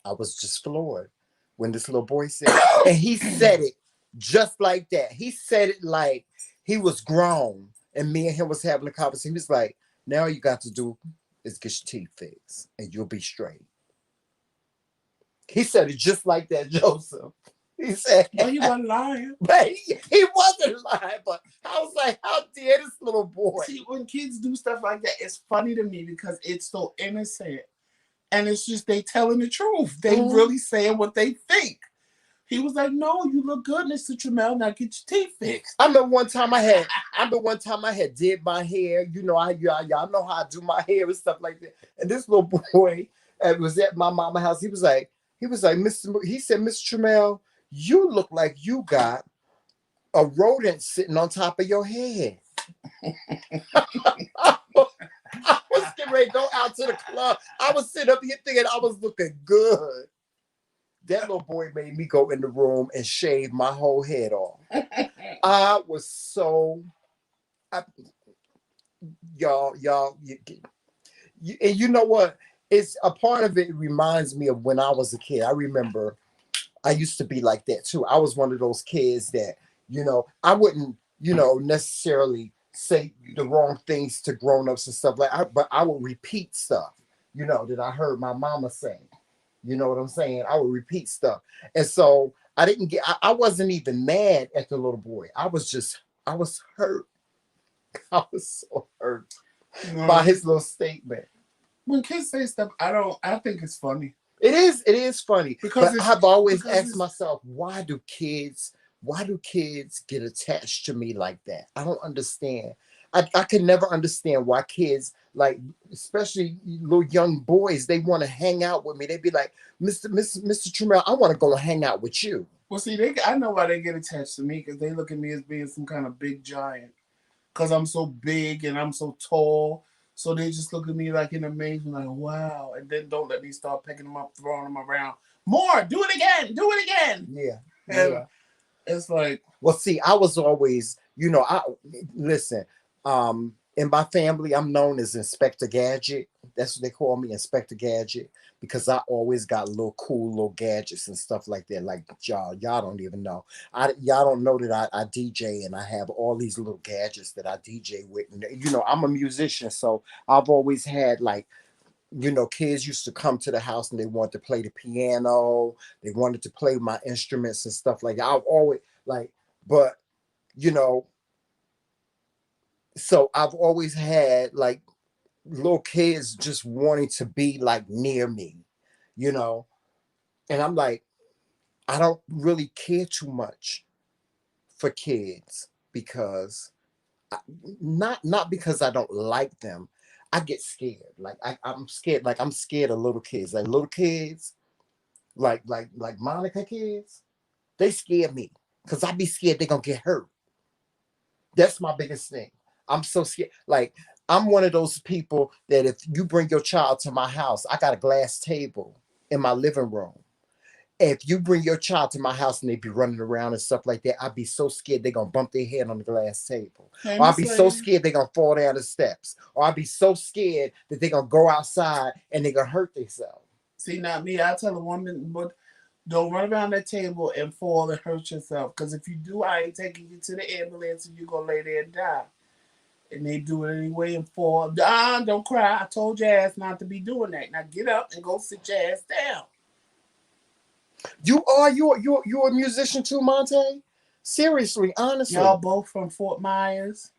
was just floored when this little boy said it. And he said it just like that. He said it like he was grown and me and him was having a conversation. He was like, "Now all you got to do is get your teeth fixed and you'll be straight." He said it just like that, Joseph. He said, "Well, he wasn't lying." But he wasn't lying, but I was like, how dare this little boy? See, when kids do stuff like that, it's funny to me because it's so innocent. And it's just they telling the truth. They really saying what they think. He was like, "No, you look good, Mr. Tramel. Now get your teeth fixed." I remember one time I had did my hair. Y'all know how I do my hair and stuff like that. And this little boy was at my mama's house. He was like, he said, "Mr. Tramel, you look like you got a rodent sitting on top of your head. I was getting ready to go out to the club. I was sitting up here thinking I was looking good. That little boy made me go in the room and shave my whole head off. I was so, I, y'all, and you know what? It's a part of it reminds me of when I was a kid. I remember I used to be like that too. I was one of those kids that, I wouldn't, necessarily say the wrong things to grown-ups and stuff but I would repeat stuff, that I heard my mama say. You know what I'm saying? I would repeat stuff. And so I wasn't even mad at the little boy. I was hurt. I was so hurt by his little statement. When kids say stuff, I think it's funny. It is funny. But I've always asked myself, why do kids get attached to me like that? I don't understand. I can never understand why kids, like, especially little young boys, they want to hang out with me. They'd be like, Mr. Tremel, I want to go hang out with you. Well, see, I know why they get attached to me, because they look at me as being some kind of big giant. Because I'm so big and I'm so tall. So they just look at me like in amazement, like, wow. And then don't let me start picking them up, throwing them around. More, do it again, do it again. Yeah. And it's like. Well, see, I was always, listen, in my family, I'm known as Inspector Gadget. That's what they call me, Inspector Gadget, because I always got cool little gadgets and stuff like that. Like y'all don't even know. Y'all don't know that I DJ and I have all these little gadgets that I DJ with. And, I'm a musician, so I've always had kids used to come to the house and they wanted to play the piano. They wanted to play my instruments and stuff like that. I've always but so I've always had little kids just wanting to be near me, and I'm like, I don't really care too much for kids because not because I don't like them. I get scared. I'm scared. I'm scared of little kids. Like little kids, like Monica kids, they scare me because I be scared they're gonna get hurt. That's my biggest thing. I'm so scared. I'm one of those people that if you bring your child to my house, I got a glass table in my living room. If you bring your child to my house and they be running around and stuff like that, I'd be so scared they're going to bump their head on the glass table. Or I'd be so scared they're going to fall down the steps. Or I'd be so scared that they're going to go outside and they're going to hurt themselves. See, not me. I tell a woman, but don't run around that table and fall and hurt yourself. Because if you do, I ain't taking you to the ambulance and you're going to lay there and die. And they do it anyway and fall. Don't cry. I told your ass not to be doing that. Now get up and go sit your ass down. You're a musician too, Monte? Seriously, honestly. Y'all both from Fort Myers.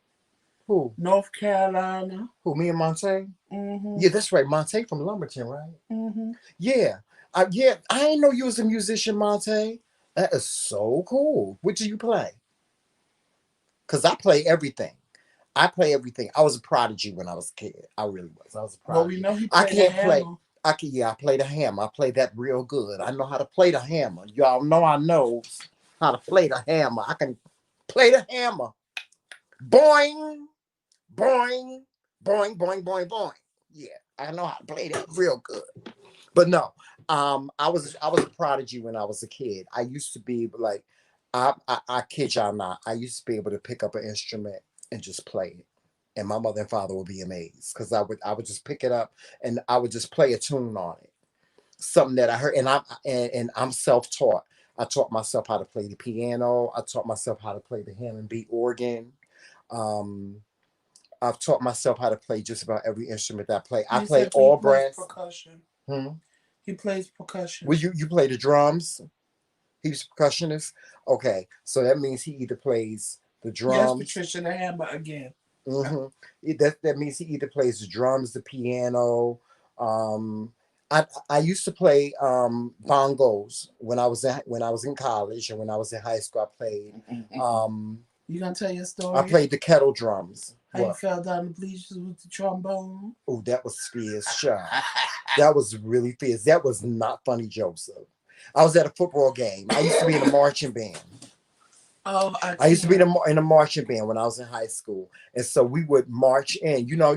Who? North Carolina. Who, me and Monte? Mm-hmm. Yeah, that's right. Monte from Lumberton, right? Mm-hmm. Yeah. I didn't know you was a musician, Monte. That is so cool. What do you play? Because I play everything. I was a prodigy when I was a kid. I really was. I was a prodigy. Well, we know he played the hammer. I play the hammer. I play that real good. I know how to play the hammer. Y'all know I know how to play the hammer. I can play the hammer. Boing, boing, boing, boing, boing, boing. Yeah, I know how to play that real good. But no, I was a prodigy when I was a kid. I used to be I kid y'all not. I used to be able to pick up an instrument and just play it. And my mother and father would be amazed because I would just pick it up and I would just play a tune on it. Something that I heard, and I'm self-taught. I taught myself how to play the piano. I taught myself how to play the Hammond B organ. I've taught myself how to play just about every instrument that I play. I play all brass. Percussion. Hmm? He plays percussion. Well, you play the drums? He's a percussionist? Okay, so that means he either plays the drums. Yes, Patricia, the hammer again. Mm-hmm. That means he either plays the drums, the piano. I used to play bongos when I was in college and when I was in high school. I played. You gonna tell your story? I played the kettle drums. How you fell down the bleachers with the trombone? Oh, that was fierce, child. That was really fierce. That was not funny, Joseph. I was at a football game. I used to be in a marching band. Oh, I I used to be can't. in a marching band when I was in high school, and so we would march in. You know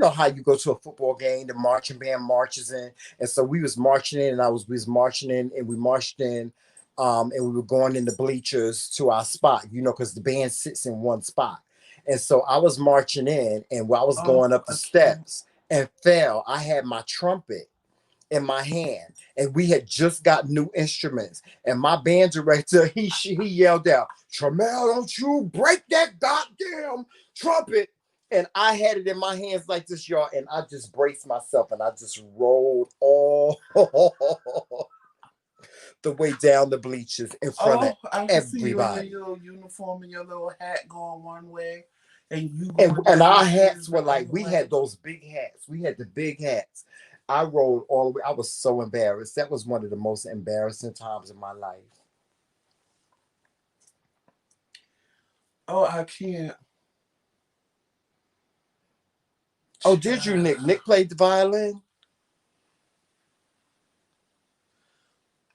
how you go to a football game, the marching band marches in, and so we was marching in, and we was marching in, and we marched in, and we were going in the bleachers to our spot. Because the band sits in one spot, and so I was marching in, and while I was Oh, going up the I can't. steps and fell, I had my trumpet in my hand, and we had just got new instruments. And my band director, he yelled out, "Tramel, don't you break that goddamn trumpet!" And I had it in my hands like this, y'all, and I just braced myself, and I just rolled all the way down the bleachers in front of Oh, I can see you in your everybody. little uniform and your little hat going one way, and you And going and down the our stairs hats the were like, other we way. had those big hats. We had the big hats. I rolled all the way. I was so embarrassed. That was one of the most embarrassing times of my life. Oh, I can't. Oh, did you, Nick? Nick played the violin.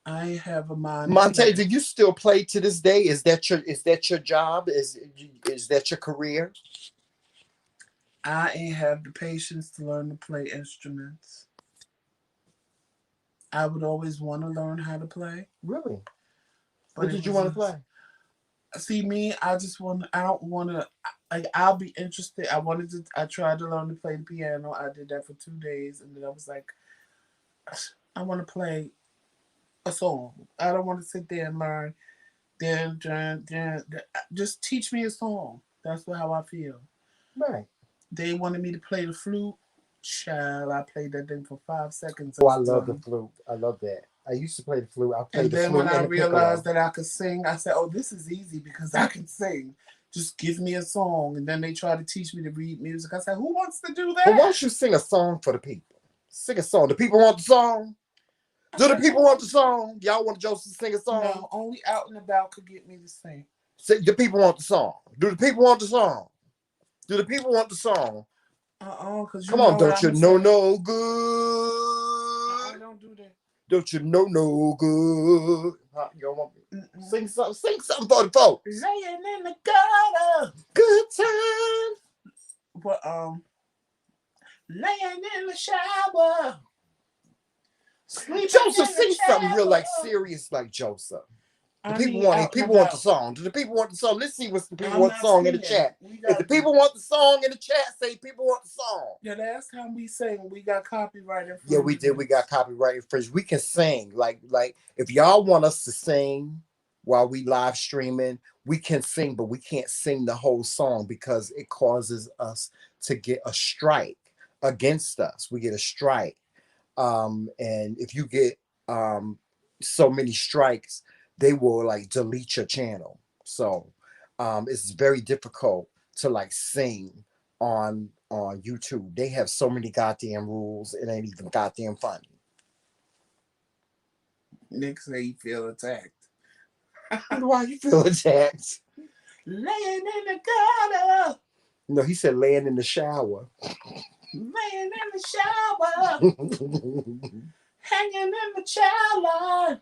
I have a mind to Monte, play. do you still play to this day? Is that your job? Is that your career? I ain't have the patience to learn to play instruments. I would always want to learn how to play, Really? but What it did you was want to a play? see me. I just want. I don't want to. Like I'll be interested. I wanted to. I tried to learn to play the piano. I did that for 2 days, and then I was like, I want to play a song. I don't want to sit there and learn. Just teach me a song. That's how I feel. Right. They wanted me to play the flute. Child, I played that thing for 5 seconds. I Oh, I was love the done. flute. I love that. I used to play the flute. I played And the then when flute I and the realized piccolo. that I could sing, I said, "Oh, this is easy because I can sing. Just give me a song." And then they tried to teach me to read music. I said, "Who wants to do Well, why that?" don't you sing a song for the people? Sing a song. The people want the song. I Do the said, people want the song? Y'all want Joseph to sing a song? "No, only out and about could get me to sing." Say the people want the song. Do the people want the song? Do the people want the song? Because you Come on, know what don't I'm you gonna know say. no good? Don't do that. Don't you know no good? Huh, you don't want me? Mm-mm. Sing something for the folks. Laying in the gutter, Good time. but laying in the shower, sleeping Joseph, in the sing something real like shower. serious like Joseph. The I people mean, want it. out and People want the about. song. Do the people want the song? Let's see what the people I'm want the not song in the singing. chat. We If the got people want the song in the chat, say people want the song. the last time we sang, we got copyright Yeah, we did. We got infringements. copyright infringement. We can sing. Like if y'all want us to sing while we live streaming, we can sing, but we can't sing the whole song because it causes us to get a strike against us. We get a strike. And if you get so many strikes, they will like delete your channel. So it's very difficult to like sing on YouTube. They have so many goddamn rules. It ain't even goddamn funny. Nick say he feel attacked. Why you feel attacked? Laying in the gutter, No, he said laying in the shower. laying in the shower, hanging in the child line.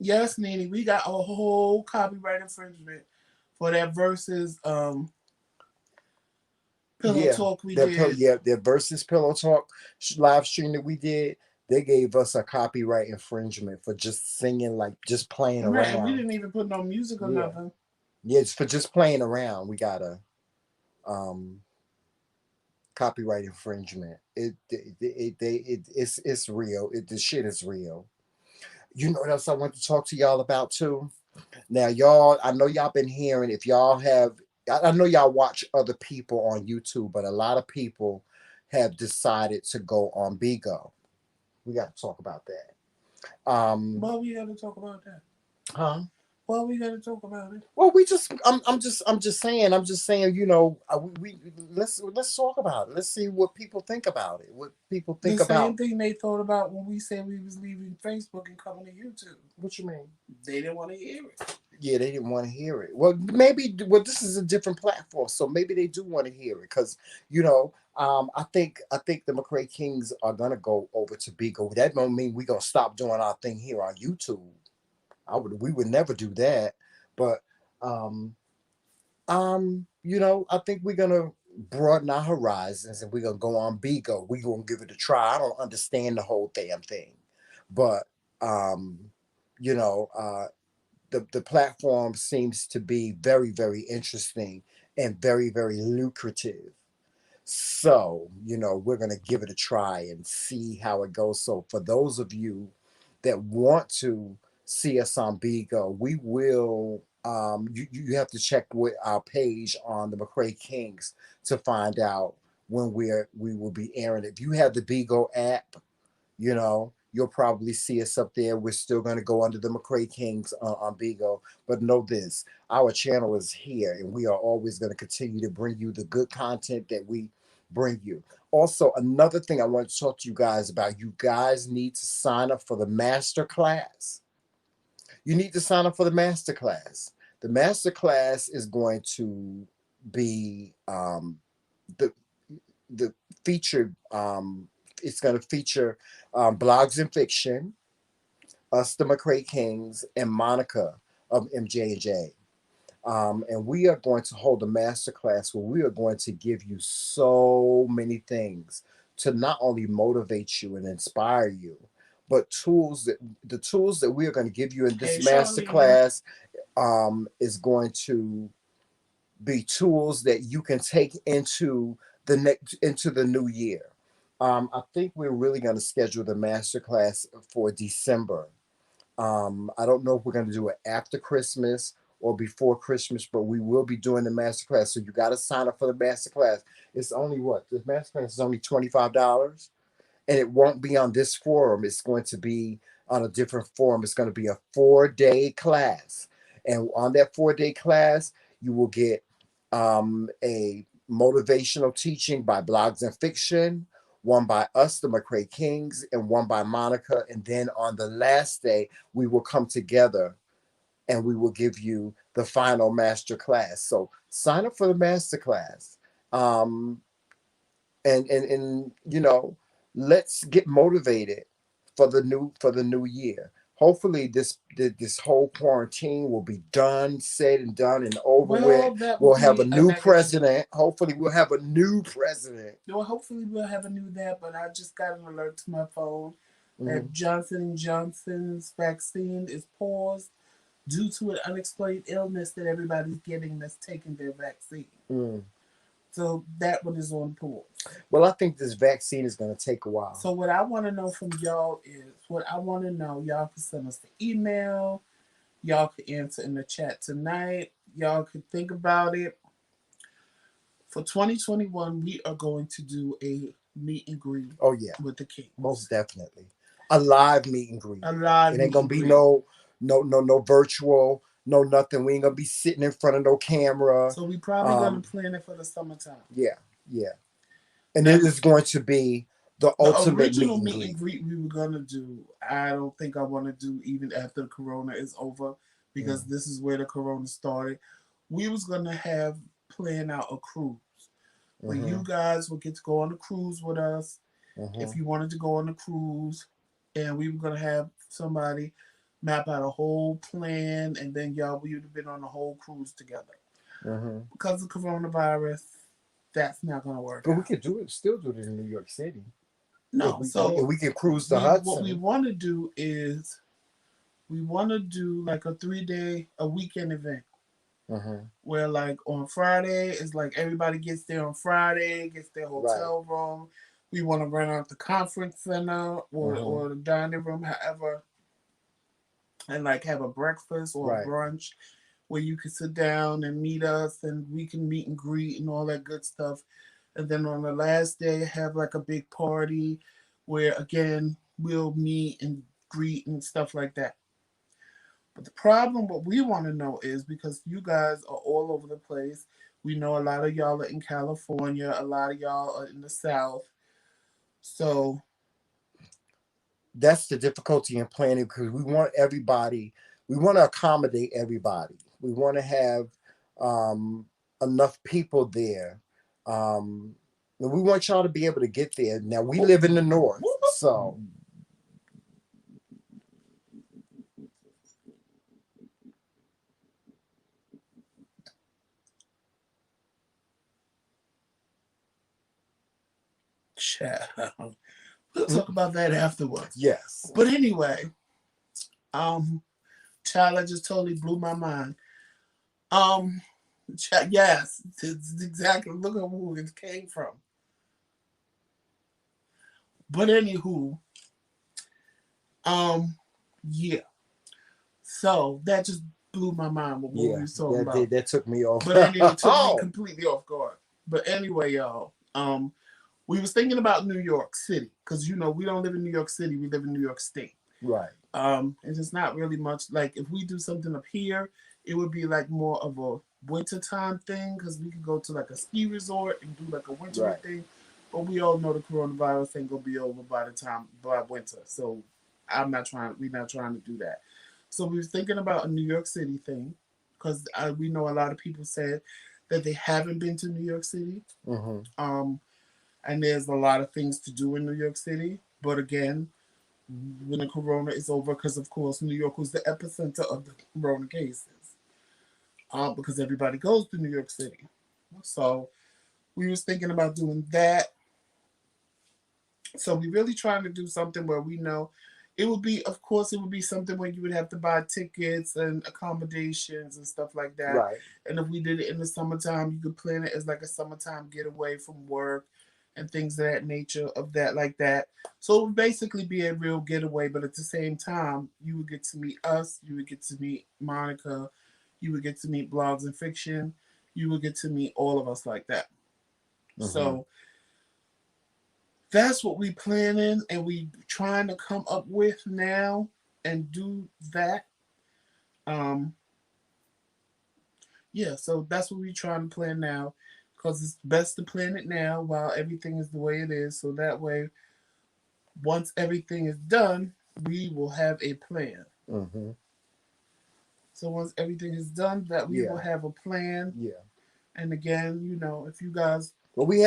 Yes, Nene, we got a whole copyright infringement for that versus pillow Yeah, talk we did. their versus pillow talk live stream that we did. They gave us a copyright infringement for just singing, like just playing Man, we around. didn't even put no music or Yeah, nothing. yeah, it's for just playing around. We got a um copyright infringement. It's real. The shit is real. You know what else I want to talk to y'all about too? Now, y'all, I know y'all been hearing. If y'all have, I know y'all watch other people on YouTube, but a lot of people have decided to go on Bigo. We got to talk about that. Well, we got to talk about that. Huh? Well, we got to talk about it. Well, I'm just saying. Let's talk about it. Let's see what people think about it. What people The think same about. thing they thought about when we said we was leaving Facebook and coming to YouTube. What you mean? They didn't want to hear it. Yeah, they didn't want to hear it. Well, maybe. Well, this is a different platform, so maybe they do want to hear it because I think the McRae Kingz are gonna go over to Bigo. That don't mean we gonna stop doing our thing here on YouTube. We would never do that. But um, I think we're gonna broaden our horizons and we're gonna go on Bigo. We're gonna give it a try. I don't understand the whole damn thing, but um, you know, the platform seems to be very, very interesting and very, very lucrative. So, we're going to give it a try and see how it goes. So, for those of you that want to see us on Bigo, we will. You have to check with our page on the McRae Kingz to find out when we will be airing it. If you have the Bigo app, you'll probably see us up there. We're still going to go under the McRae Kingz on Bigo. But know this, our channel is here and we are always going to continue to bring you the good content that we bring you. Also, another thing I want to talk to you guys about, you guys need to sign up for the master class. You need to sign up for the master class. The master class is going to be the the featured it's going to feature blogs and fiction, us, the McRae Kingz, and Monica of MJ&J. And we are going to hold a master class where we are going to give you so many things to not only motivate you and inspire you, but the tools that we are going to give you in this master class is going to be tools that you can take into the new year. I think we're really going to schedule the master class for December. I don't know if we're going to do it after Christmas or before Christmas, but we will be doing the master class. So you got to sign up for the master class. It's only what? The master class is only $25, and it won't be on this forum. It's going to be on a different forum. It's going to be a 4-day class. And on that 4-day class, you will get a motivational teaching by Blogs and Fiction, one by us, the McRae Kingz, and one by Monica. And then on the last day, we will come together and we will give you the final master class. So sign up for the master class. Um, and let's get motivated for the new year. Hopefully this whole quarantine will be done, said and done and over with. We'll have a new president. Hopefully we'll have a new president. Well, hopefully we'll have a new that, but I just got an alert to my phone that Johnson & Johnson's vaccine is paused due to an unexplained illness that everybody's getting that's taking their vaccine. So that one is on pause. Well, I think this vaccine is going to take a while. So what I want to know from y'all is, y'all can send us the email. Y'all can answer in the chat tonight. Y'all can think about it. For 2021, we are going to do a meet and greet. Oh yeah, with the King. Most definitely, a live meet and greet. A live. It ain't gonna be no virtual. No, nothing. We ain't gonna be sitting in front of no camera. So we probably gonna plan it for the summertime. Yeah. And it is going to be the ultimate original meet and greet we were gonna do. I don't think I want to do even after the corona is over, because this is where the corona started. We was gonna plan out a cruise where you guys would get to go on a cruise with us if you wanted to go on a cruise, and we were gonna have somebody map out a whole plan, and then we would have been on the whole cruise together. Because of coronavirus, that's not going to work. But we could still do it in New York City. No, we can cruise the Hudson. What we want to do is like a 3-day, a weekend event. Where like on Friday, it's like everybody gets there on Friday, gets their hotel room. We want to rent out the conference center or the dining room, however. And like have a breakfast or a brunch where you can sit down and meet us and we can meet and greet and all that good stuff. And then on the last day, have like a big party where, again, we'll meet and greet and stuff like that. But the problem, what we want to know is, because you guys are all over the place, we know a lot of y'all are in California, a lot of y'all are in the South. So that's the difficulty in planning, because we want to accommodate everybody. We want to have enough people there. And we want y'all to be able to get there. Now, we live in the North, so Child. We'll talk about that afterwards. Yes. But anyway, child, I just totally blew my mind. Um, yes, it's exactly. Look at who it came from. But anywho, um, yeah. So that just blew my mind with what we Yeah, was talking that about. did. That took me off. But anyway, it took me Oh, completely off guard. But anyway, y'all, we was thinking about New York City because we don't live in New York City, we live in New York State. right, And it's not really much like if we do something up here, it would be like more of a wintertime thing because we could go to like a ski resort and do like a wintry right. thing. But we all know the coronavirus ain't gonna be over by winter. So we're not trying to do that. So we was thinking about a New York City thing because we know a lot of people said that they haven't been to New York City. Mm-hmm. Um, and there's a lot of things to do in New York City. But again, when the corona is over, because of course New York was the epicenter of the corona cases, because everybody goes to New York City. So we was thinking about doing that. So we really trying to do something where we know it would be, of course, it would be something where you would have to buy tickets and accommodations and stuff like that. Right. And if we did it in the summertime, you could plan it as like a summertime getaway from work and things of that nature of that like that. So it would basically be a real getaway, but at the same time, you would get to meet us, you would get to meet Monica, you would get to meet Blogs and Fiction, you would get to meet all of us like that. Mm-hmm. So that's what we planning and we trying to come up with now and do that. Um, yeah, so that's what we trying to plan now because it's best to plan it now while everything is the way it is. So that way, once everything is done, we will have a plan. Mm-hmm. So once everything is done, that we will Yeah, have a plan. yeah. And again, if you guys, Well, we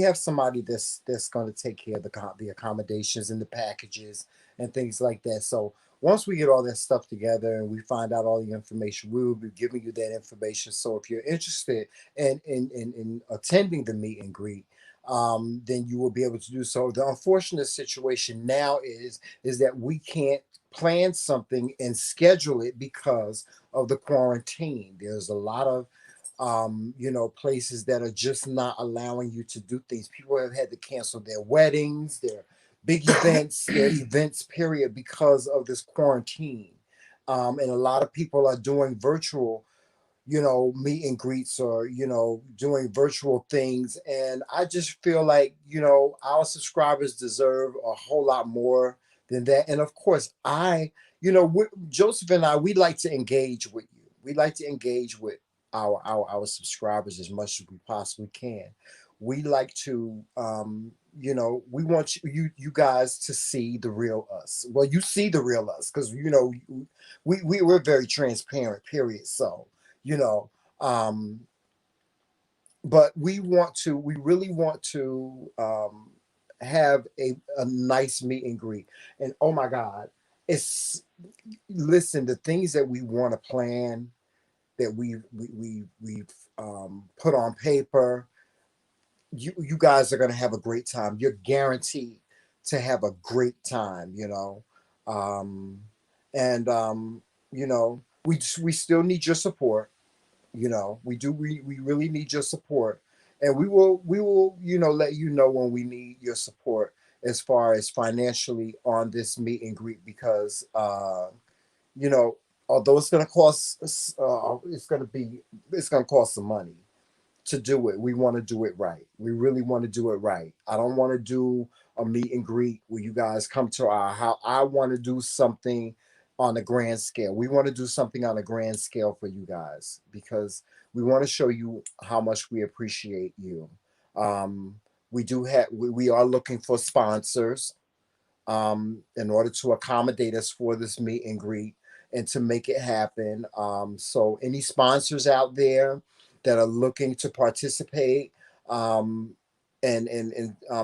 have somebody that's going to take care of the accommodations and the packages and things like that. So once we get all that stuff together and we find out all the information, we will be giving you that information. So if you're interested in attending the meet and greet, then you will be able to do so. The unfortunate situation now is that we can't plan something and schedule it because of the quarantine. There's a lot of places that are just not allowing you to do things. People have had to cancel their weddings, their big events, their events, period, because of this quarantine. And a lot of people are doing virtual, meet and greets or, doing virtual things. And I just feel like, our subscribers deserve a whole lot more than that. And of course, Joseph and I, we like to engage with you. We like to engage with our subscribers as much as we possibly can. We like to, we want you guys to see the real us. Well, you see the real us because, we're very transparent, period. So, you know um but we really want to have a nice meet and greet. And oh my god, it's listen, the things that we want to plan, that we've put on paper, you guys are going to have a great time. You're guaranteed to have a great time, um and we still need your support. We really need your support, and we will let you know when we need your support as far as financially on this meet and greet, because you know although it's going to cost it's going to cost some money to do it. We want to do it right. We really want to do it right. I don't want to do a meet and greet where you guys come to our house. I want to do something on a grand scale. We want to do something on a grand scale for you guys because we want to show you how much we appreciate you. Um, we are looking for sponsors in order to accommodate us for this meet and greet and to make it happen. So, any sponsors out there that are looking to participate um, and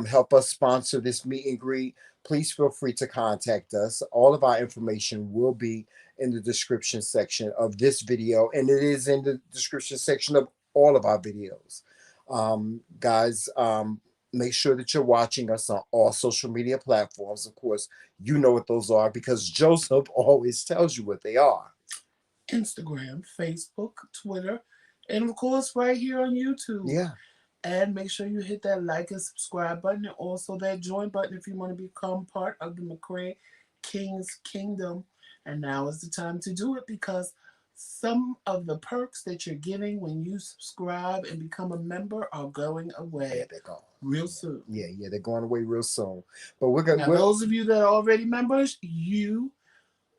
help us sponsor this meet and greet, please feel free to contact us. All of our information will be in the description section of this video, and it is in the description section of all of our videos. Guys, Make sure that you're watching us on all social media platforms. Of course, you know what those are because Joseph always tells you what they are. Instagram, Facebook, Twitter, and of course right here on YouTube. Yeah. And make sure you hit that like and subscribe button and also that join button if you want to become part of the McRae Kingz Kingdom. And now is the time to do it because some of the perks that you're getting when you subscribe and become a member are going Yeah, away they're gone. real soon. Yeah, they're going away real soon. But we're gonna Now, those of you that are already members, you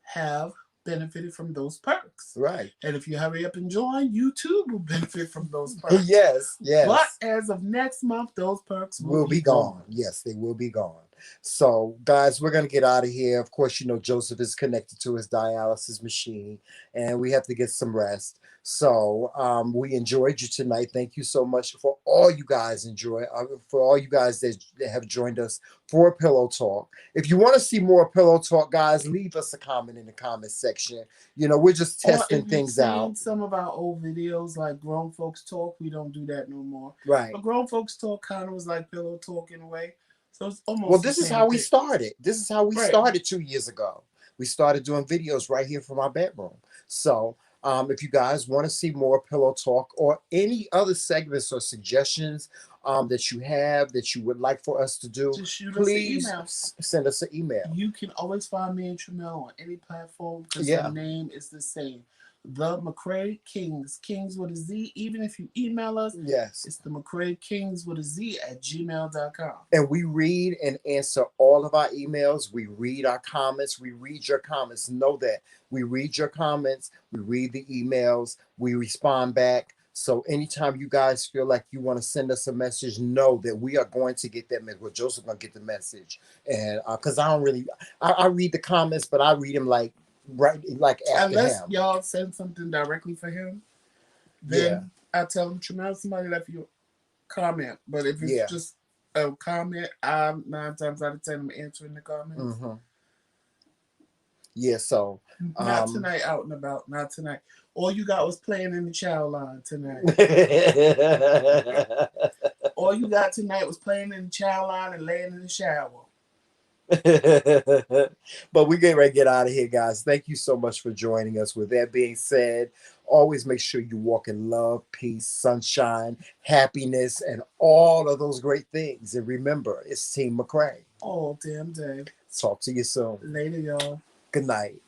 have benefited from those perks. right. And if you hurry up and join, you too will benefit from those perks. Yes, But yes. as of next month, those perks Will be be gone. gone. Yes, they will be gone. So, guys, we're going to get out of here. Of course, you know, Joseph is connected to his dialysis machine and we have to get some rest. So, we enjoyed you tonight. Thank you so much for all you guys for all you guys that have joined us for Pillow Talk. If you want to see more Pillow Talk, guys, leave us a comment in the comment section. You know, we're just Or testing if you've things seen out. some of our old videos like Grown Folks Talk, we don't do that no more. Right. But Grown Folks Talk kind of was like Pillow Talk in a way. So it's Well, almost the this is same how we thing. started. This is how we Right. started 2 years ago. We started doing videos right here from our bedroom. So, if you guys want to see more Pillow Talk or any other segments or suggestions that you have that you would like for us to do, Just shoot us an please email. send us an email. You can always find me and Tramel on any platform because the Yeah. name is the same. The McRae Kingz. Kingz with a Z. Even if you email us, Yes. it's the McRae Kingz with a Z at gmail.com. And we read and answer all of our emails. We read our comments. We read your comments. Know that we read your comments. We read the emails. We respond back. So anytime you guys feel like you want to send us a message, know that we are going to get that message. Well, Joseph's going to get the message. And because I don't really, I read the comments, but I read them like after Unless him. y'all send something directly for him, Yeah. then I tell him, Tramel, somebody left you a comment. But if it's Yeah. just a comment, I'm 9 times out of 10 I'm answering the comments. Mm-hmm. Yeah. So. Not tonight, out and about. Not tonight. All you got was playing in the child line tonight. All you got tonight was playing in the child line and laying in the shower. But we get ready to get out of here, guys. Thank you so much for joining us. With that being said, always make sure you walk in love, peace, sunshine, happiness, and all of those great things. And remember, it's Team McRae. All damn day. Talk to you soon. Later, y'all. Good night.